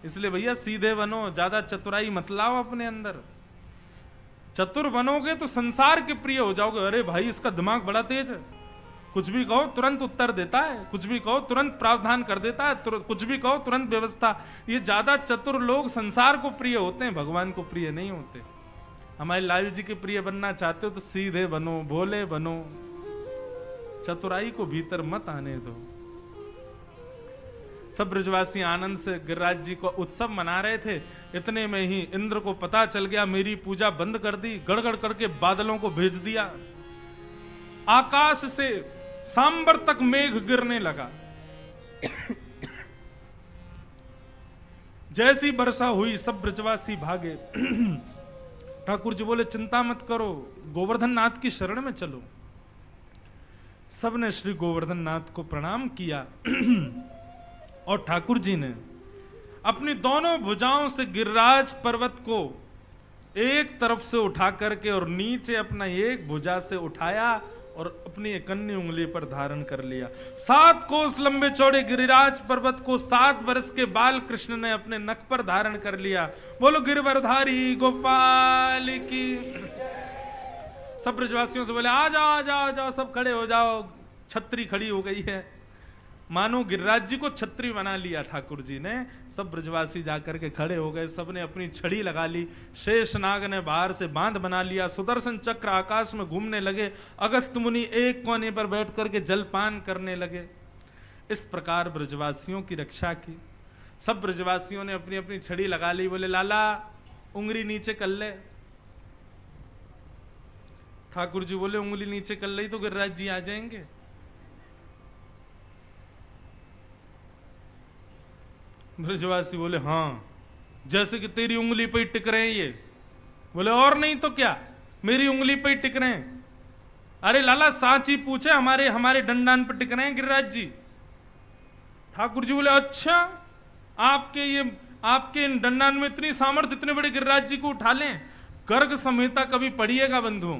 इसलिए भैया सीधे बनो, ज्यादा चतुराई मत लाओ अपने अंदर। चतुर बनोगे तो संसार के प्रिय हो जाओगे। अरे भाई इसका दिमाग बड़ा तेज है, कुछ भी कहो तुरंत उत्तर देता है, कुछ भी कहो तुरंत प्रावधान कर देता है, कुछ भी कहो तुरंत व्यवस्था। ये ज्यादा चतुर लोग संसार को प्रिय होते हैं, भगवान को प्रिय नहीं होते। हमारे लाल जी के प्रिय बनना चाहते हो तो सीधे बनो, भोले बनो, चतुराई को भीतर मत आने दो। सब ब्रजवासी आनंद से गिरिराज जी को उत्सव मना रहे थे। इतने में ही इंद्र को पता चल गया, मेरी पूजा बंद कर दी, गड़गड़ करके बादलों को भेज दिया। आकाश से सांबर तक मेघ गिरने लगा। जैसी वर्षा हुई सब ब्रजवासी भागे। ठाकुर जी बोले चिंता मत करो, गोवर्धन नाथ की शरण में चलो। सबने श्री गोवर्धन नाथ को प्रणाम किया और ठाकुर जी ने अपनी दोनों भुजाओं से गिरिराज पर्वत को एक तरफ से उठा करके और नीचे अपना एक भुजा से उठाया और अपनी एक अन्य उंगली पर धारण कर लिया। 7 कोस लंबे चौड़े गिरिराज पर्वत को 7 वर्ष के बाल कृष्ण ने अपने नख पर धारण कर लिया। बोलो गिरवरधारी गोपाल की। सब ब्रजवासियों से बोले आ जाओ आ जाओ आ जाओ, सब खड़े हो जाओ। छतरी खड़ी हो गई है, मानो गिरिराज जी को छतरी बना लिया ठाकुर जी ने। सब ब्रजवासी जाकर के खड़े हो गए, सबने अपनी छड़ी लगा ली। शेषनाग ने बाहर से बांध बना लिया। सुदर्शन चक्र आकाश में घूमने लगे। अगस्त मुनि एक कोने पर बैठ करके जलपान करने लगे। इस प्रकार ब्रजवासियों की रक्षा की। सब ब्रजवासियों ने अपनी अपनी छड़ी लगा ली। बोले लाला उंगली नीचे कर ले। ठाकुर जी बोले उंगली नीचे कर ली तो गिरिराज जी आ जाएंगे। ब्रजवासी बोले हाँ, जैसे कि तेरी उंगली पे ही टिक रहे हैं ये। बोले और नहीं तो क्या, मेरी उंगली पे ही टिक रहे हैं। अरे लाला साच ही पूछे, हमारे हमारे डंडान पे टिक रहे हैं गिरिराज जी। ठाकुर जी बोले अच्छा, आपके इन डंडान में इतनी सामर्थ्य, इतने बड़े गिरिराज जी को उठा लें। गर्ग संहिता कभी पढ़िएगा बंधुओं।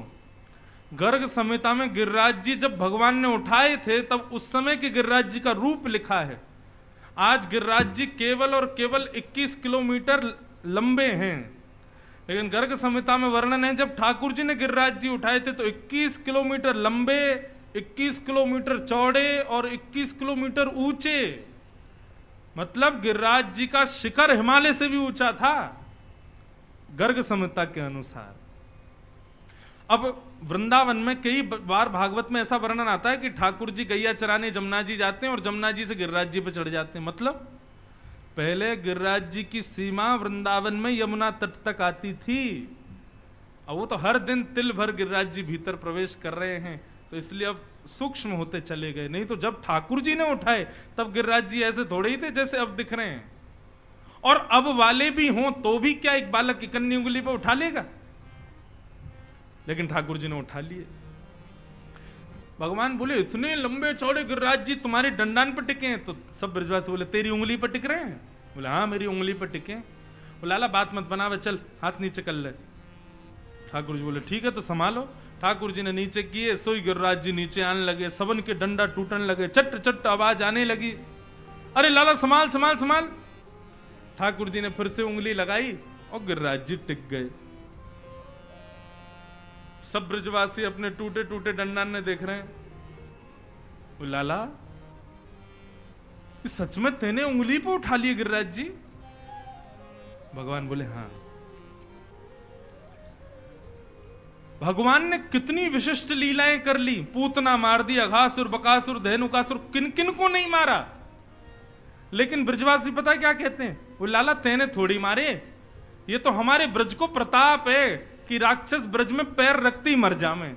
गर्ग संहिता में गिरिराज जी जब भगवान ने उठाए थे तब उस समय के गिरिराज जी का रूप लिखा है। आज गिरिराज जी केवल और केवल 21 किलोमीटर लंबे हैं, लेकिन गर्ग संहिता में वर्णन है जब ठाकुर जी ने गिरिराज जी उठाए थे तो 21 किलोमीटर लंबे, 21 किलोमीटर चौड़े और 21 किलोमीटर ऊंचे। मतलब गिरिराज जी का शिखर हिमालय से भी ऊंचा था गर्ग संहिता के अनुसार। अब वृंदावन में कई बार भागवत में ऐसा वर्णन आता है कि ठाकुर जी गैया चराने जमुना जी जाते हैं और जमुना जी से गिरिराज जी पे चढ़ जाते हैं। मतलब पहले गिरिराज जी की सीमा वृंदावन में यमुना तट तक आती थी। अब वो तो हर दिन तिल भर गिरिराज जी भीतर प्रवेश कर रहे हैं, तो इसलिए अब सूक्ष्म होते चले गए। नहीं तो जब ठाकुर जी ने उठाए तब गिरिराज जी ऐसे थोड़े ही थे जैसे अब दिख रहे हैं। और अब वाले भी हों तो भी क्या एक बालक की कन्नी उंगली पर उठा लेगा, लेकिन ठाकुर जी ने उठा लिए। भगवान बोले इतने लंबे चौड़े गिरिराज जी तुम्हारे डंडान पर टिके हैं। तो सब ब्रजवासी बोले तेरी उंगली पर टिक रहे हैं। बोले हाँ मेरी उंगली पर टिके। बोले लाला बात मत बनावे, चल हाथ नीचे कर ले। ठाकुर जी बोले ठीक है तो संभालो। ठाकुर जी ने नीचे किए, सोई गिरिराज जी नीचे आने लगे। सबन के डंडा टूटने लगे, चट चट आवाज आने लगी। अरे लाला संभाल संभाल संभाल। ठाकुर जी ने फिर से उंगली लगाई और गिरिराज जी टिक गए। सब ब्रजवासी अपने टूटे टूटे डंडान ने देख रहे हैं। वो लाला सच में तेने उंगली पे उठा लिए गिरिराज जी? भगवान बोले हाँ। भगवान ने कितनी विशिष्ट लीलाएं कर ली। पूतना मार दी, अघासुर, बकासुर, धेनुकासुर, किन किन को नहीं मारा। लेकिन ब्रजवासी पता क्या कहते हैं? वो लाला तेने थोड़ी मारे, ये तो हमारे ब्रज को प्रताप है कि राक्षस ब्रज में पैर रखते ही मर जावे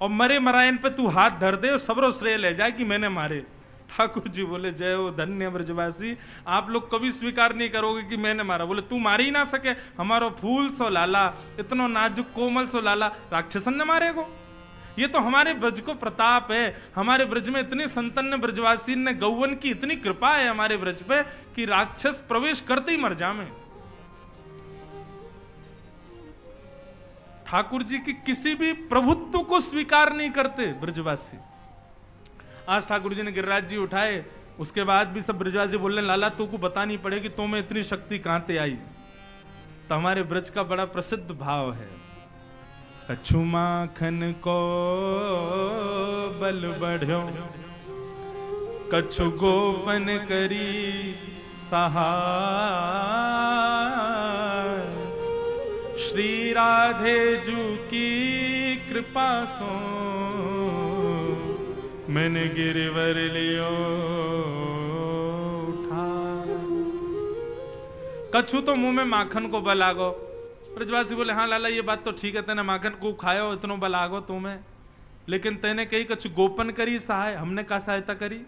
और मरे मरायन पे तू हाथ धर दे और सबरो श्रेय ले जाए कि मैंने मारे। ठाकुर जी बोले जय हो धन्य ब्रजवासी, आप लोग कभी स्वीकार नहीं करोगे कि मैंने मारा। बोले तू मार ही ना सके, हमारो फूल सो लाला, इतनो नाजुक कोमल सो लाला राक्षसन ने मारेगो। ये तो हमारे ब्रज को प्रताप है। हमारे ब्रज में इतने संतन ब्रजवासी ने, गौवन की इतनी कृपा है हमारे ब्रज पे कि राक्षस प्रवेश करते ही मर जावे। ठाकुर जी की किसी भी प्रभुत्व को स्वीकार नहीं करते ब्रजवासी। आज ठाकुर जी ने गिरिराज जी उठाए, उसके बाद भी सब ब्रजवासी बोलने लाला तू को बता नहीं पड़ेगी तुम्हें इतनी शक्ति कहां से आई। तो हमारे ब्रज का बड़ा प्रसिद्ध भाव है, कछु माखन को बल बढ़ो, कछु गोपन करी सहाय, श्री राधे जू की कृपा सो मैंने गिरवर लियो उठा। कछु तो मुंह में माखन को बल आगो। ब्रजवासी बोले हाँ लाला ये बात तो ठीक है, तेने माखन को खायो इतनो बल आगो तुम्हें, लेकिन तेने कही कछु गोपन करी सहाय, हमने का सहायता करी।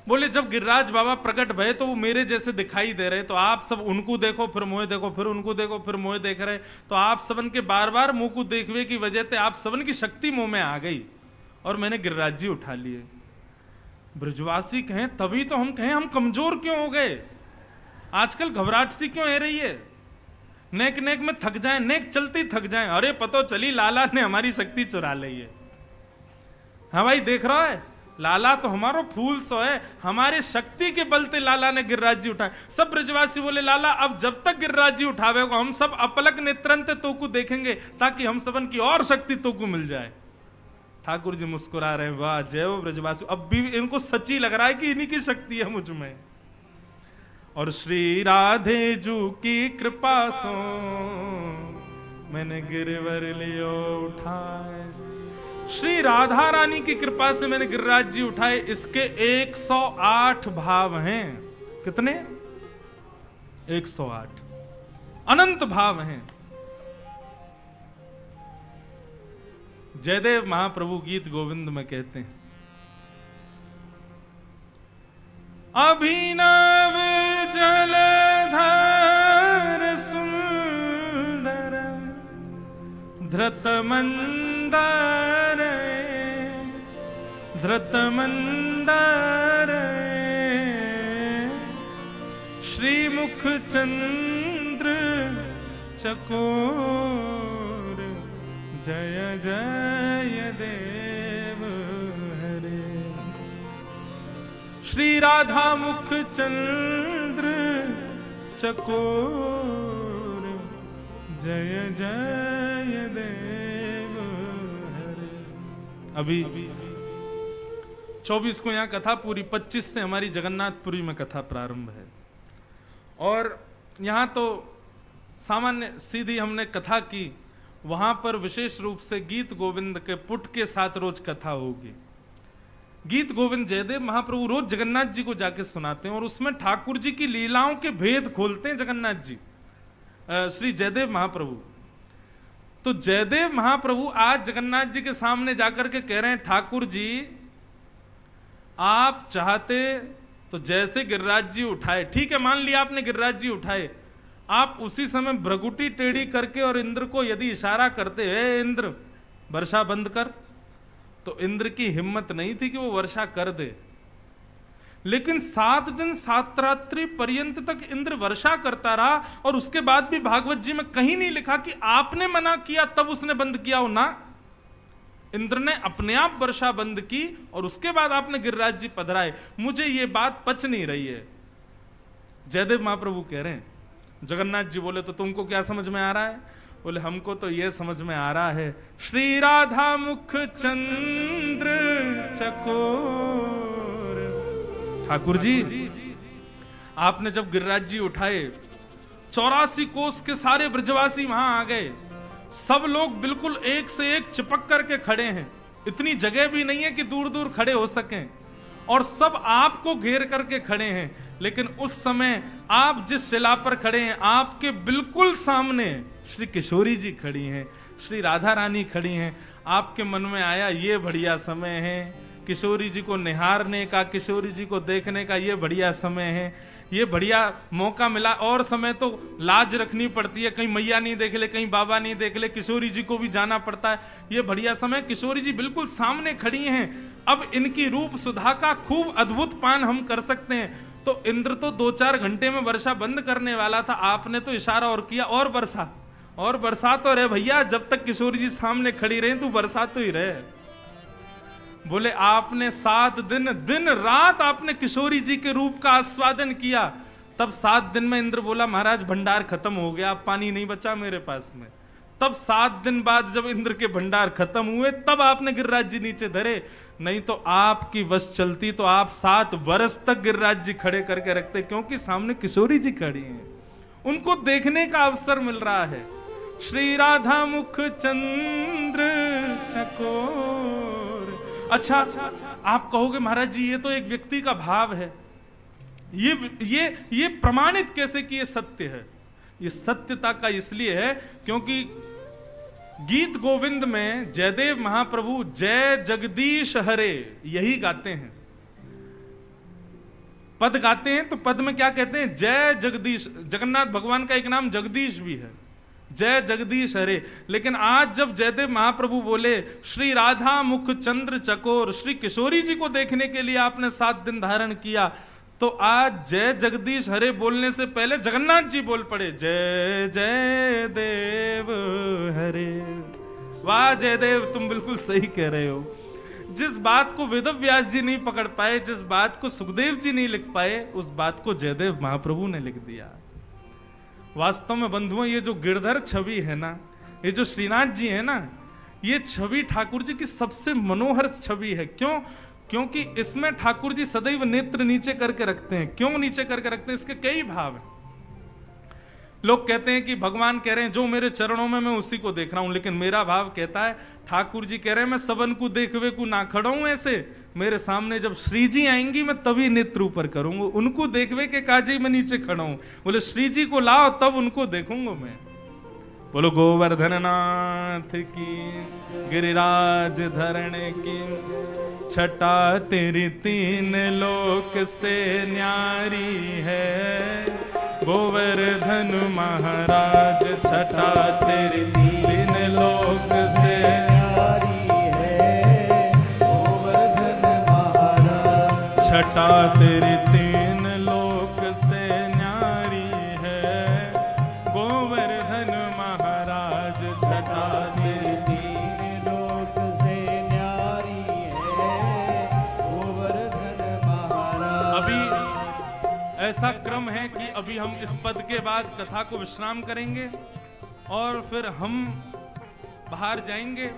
बोले जब गिरिराज बाबा प्रकट भये तो वो मेरे जैसे दिखाई दे रहे, तो आप सब उनको देखो फिर मोहे देखो, फिर उनको देखो फिर मोहे देख रहे, तो आप सबन के बार बार मुंह को देखने की वजह से आप सबन की शक्ति मुंह में आ गई और मैंने गिरिराज जी उठा लिए। ब्रजवासी कहें तभी तो हम कहें हम कमजोर क्यों हो गए, आजकल घबराहट सी क्यों है रही है। नेक नेक में थक जाएं, नेक चलती थक जाएं, अरे पतो चली लाला ने हमारी शक्ति चुरा ली है। हाँ भाई देख रहा है, लाला तो हमारो फूल सो है, हमारे शक्ति के बलते लाला ने गिरिराज जी उठाए। सब ब्रजवासी बोले लाला अब जब तक गिरिराज जी उठावे को हम सब अपलक नेत्रंत तो को देखेंगे ताकि हम सबन की और शक्ति तो को मिल जाए। ठाकुर जी मुस्कुरा रहे, वाह जय हो ब्रजवासी, अब भी इनको सच्ची लग रहा है कि इन्हीं की शक्ति है मुझ में। और श्री राधे जू की कृपा सो मैंने गिरवर लियो उठाए, श्री राधा रानी की कृपा से मैंने गिरिराज जी उठाए। इसके 108 भाव हैं। कितने? 108 अनंत भाव हैं। जयदेव महाप्रभु गीत गोविंद में कहते हैं, अभिनव जलधर सुंदर धृत मंदर धृत मंदर श्रीमुख चंद्र चकोर जय जय देव हरे। श्री राधा मुख चंद्र चकोर जय जय देव हरे। अभी 24 को यहाँ कथा पूरी, 25 से हमारी जगन्नाथपुरी में कथा प्रारंभ है। और यहाँ तो सामान्य सीधी हमने कथा की, वहां पर विशेष रूप से गीत गोविंद के पुट के साथ रोज कथा होगी। गीत गोविंद जयदेव महाप्रभु रोज जगन्नाथ जी को जाके सुनाते हैं और उसमें ठाकुर जी की लीलाओं के भेद खोलते हैं जगन्नाथ जी, श्री जयदेव महाप्रभु। तो जयदेव महाप्रभु आज जगन्नाथ जी के सामने जाकर के कह रहे हैं, ठाकुर जी आप चाहते तो जैसे गिरिराज जी उठाए, ठीक है मान लिया आपने गिरिराज जी उठाए, आप उसी समय भ्रगुटी टेढ़ी करके और इंद्र को यदि इशारा करते हैं इंद्र वर्षा बंद कर, तो इंद्र की हिम्मत नहीं थी कि वो वर्षा कर दे। लेकिन 7 दिन 7 रात्रि पर्यंत तक इंद्र वर्षा करता रहा और उसके बाद भी भागवत जी में कहीं नहीं लिखा कि आपने मना किया तब उसने बंद किया हो ना। इंद्र ने अपने आप वर्षा बंद की और उसके बाद आपने गिरिराज जी पधराए। मुझे ये बात पच नहीं रही है। जयदेव महाप्रभु कह रहे हैं, जगन्नाथ जी बोले तो तुमको क्या समझ में आ रहा है? बोले हमको तो ये समझ में आ रहा है, श्री राधा मुख चंद्र चकोर। ठाकुर जी आपने जब गिरिराज जी उठाए 84 कोस के सारे ब्रजवासी वहां आ गए, सब लोग बिल्कुल एक से एक चिपक करके खड़े हैं, इतनी जगह भी नहीं है कि दूर दूर खड़े हो सकें, और सब आपको घेर करके खड़े हैं। लेकिन उस समय आप जिस शिला पर खड़े हैं आपके बिल्कुल सामने श्री किशोरी जी खड़ी हैं, श्री राधा रानी खड़ी हैं। आपके मन में आया ये बढ़िया समय है किशोरी जी को निहारने का, किशोरी जी को देखने का, ये बढ़िया समय है, ये बढ़िया मौका मिला। और समय तो लाज रखनी पड़ती है, कहीं मैया नहीं देख ले, कहीं बाबा नहीं देख ले, किशोरी जी को भी जाना पड़ता है। ये बढ़िया समय, किशोरी जी बिल्कुल सामने खड़ी हैं, अब इनकी रूप सुधा का खूब अद्भुत पान हम कर सकते हैं। तो इंद्र तो 2-4 घंटे में वर्षा बंद करने वाला था, आपने तो इशारा और किया और बरसा, और बरसा तो रहे भैया, जब तक किशोरी जी सामने खड़ी रहे तू बरसा तो ही रहे। बोले आपने 7 दिन दिन रात आपने किशोरी जी के रूप का आस्वादन किया, तब 7 दिन में इंद्र बोला महाराज भंडार खत्म हो गया, अब पानी नहीं बचा मेरे पास में। तब 7 दिन बाद जब इंद्र के भंडार खत्म हुए तब आपने गिरिराज जी नीचे धरे, नहीं तो आपकी वश चलती तो आप 7 बरस तक गिरिराज जी खड़े करके रखते, क्योंकि सामने किशोरी जी खड़ी हैं, उनको देखने का अवसर मिल रहा है। श्री राधा मुख चंद्र चकोर। अच्छा आप कहोगे महाराज जी ये तो एक व्यक्ति का भाव है, ये प्रमाणित कैसे कि ये सत्य है? ये सत्यता का इसलिए है क्योंकि गीत गोविंद में जयदेव महाप्रभु जय जगदीश हरे यही गाते हैं, पद गाते हैं। तो पद में क्या कहते हैं? जय जगदीश। जगन्नाथ भगवान का एक नाम जगदीश भी है, जय जगदीश हरे। लेकिन आज जब जयदेव महाप्रभु बोले श्री राधा मुख चंद्र चकोर, श्री किशोरी जी को देखने के लिए आपने 7 दिन धारण किया, तो आज जय जगदीश हरे बोलने से पहले जगन्नाथ जी बोल पड़े, जय जय देव हरे। वाह जयदेव, तुम बिल्कुल सही कह रहे हो। जिस बात को वेद व्यास जी नहीं पकड़ पाए, जिस बात को सुखदेव जी नहीं लिख पाए, उस बात को जयदेव महाप्रभु ने लिख दिया। वास्तव में बंधुओं, ये जो गिरधर छवि है ना, ये जो श्रीनाथ जी है ना, ये छवि ठाकुर जी की सबसे मनोहर छवि है। क्यों? क्योंकि इसमें ठाकुर जी सदैव नेत्र नीचे करके रखते हैं। क्यों नीचे करके रखते हैं? इसके कई भाव हैं। लोग कहते हैं कि भगवान कह रहे हैं जो मेरे चरणों में मैं उसी को देख रहा हूं, लेकिन मेरा भाव कहता है, ठाकुर जी कह रहे हैं मैं सबन को देखवे को ना खड़ा हूं ऐसे, मेरे सामने जब श्री जी आएंगी मैं तभी नेत्र ऊपर करूंगा, उनको देखवे के काजे में नीचे खड़ा हूं। बोले श्री जी को लाओ तब उनको देखूंगा मैं। बोलो गोवर्धन नाथ की, गिरिराज धरण की, छटा तेरी तीन लोक से न्यारी है। गोवर्धन महाराज छटा तेरी तीन लोक से न्यारी है। गोवर्धन महाराज छटा तेरी तीन लोक से न्यारी है। गोवर्धन महाराज छटा तेरी तीन लोक से न्यारी है। गोवर्धन महाराज। अभी ऐसा क्रम है कि अभी हम इस पद के बाद कथा को विश्राम करेंगे और फिर हम बाहर जाएंगे।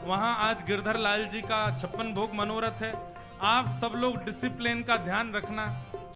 वहां आज गिरधर लाल जी का 56 भोग मनोरथ है। आप सब लोग डिसिप्लिन का ध्यान रखना।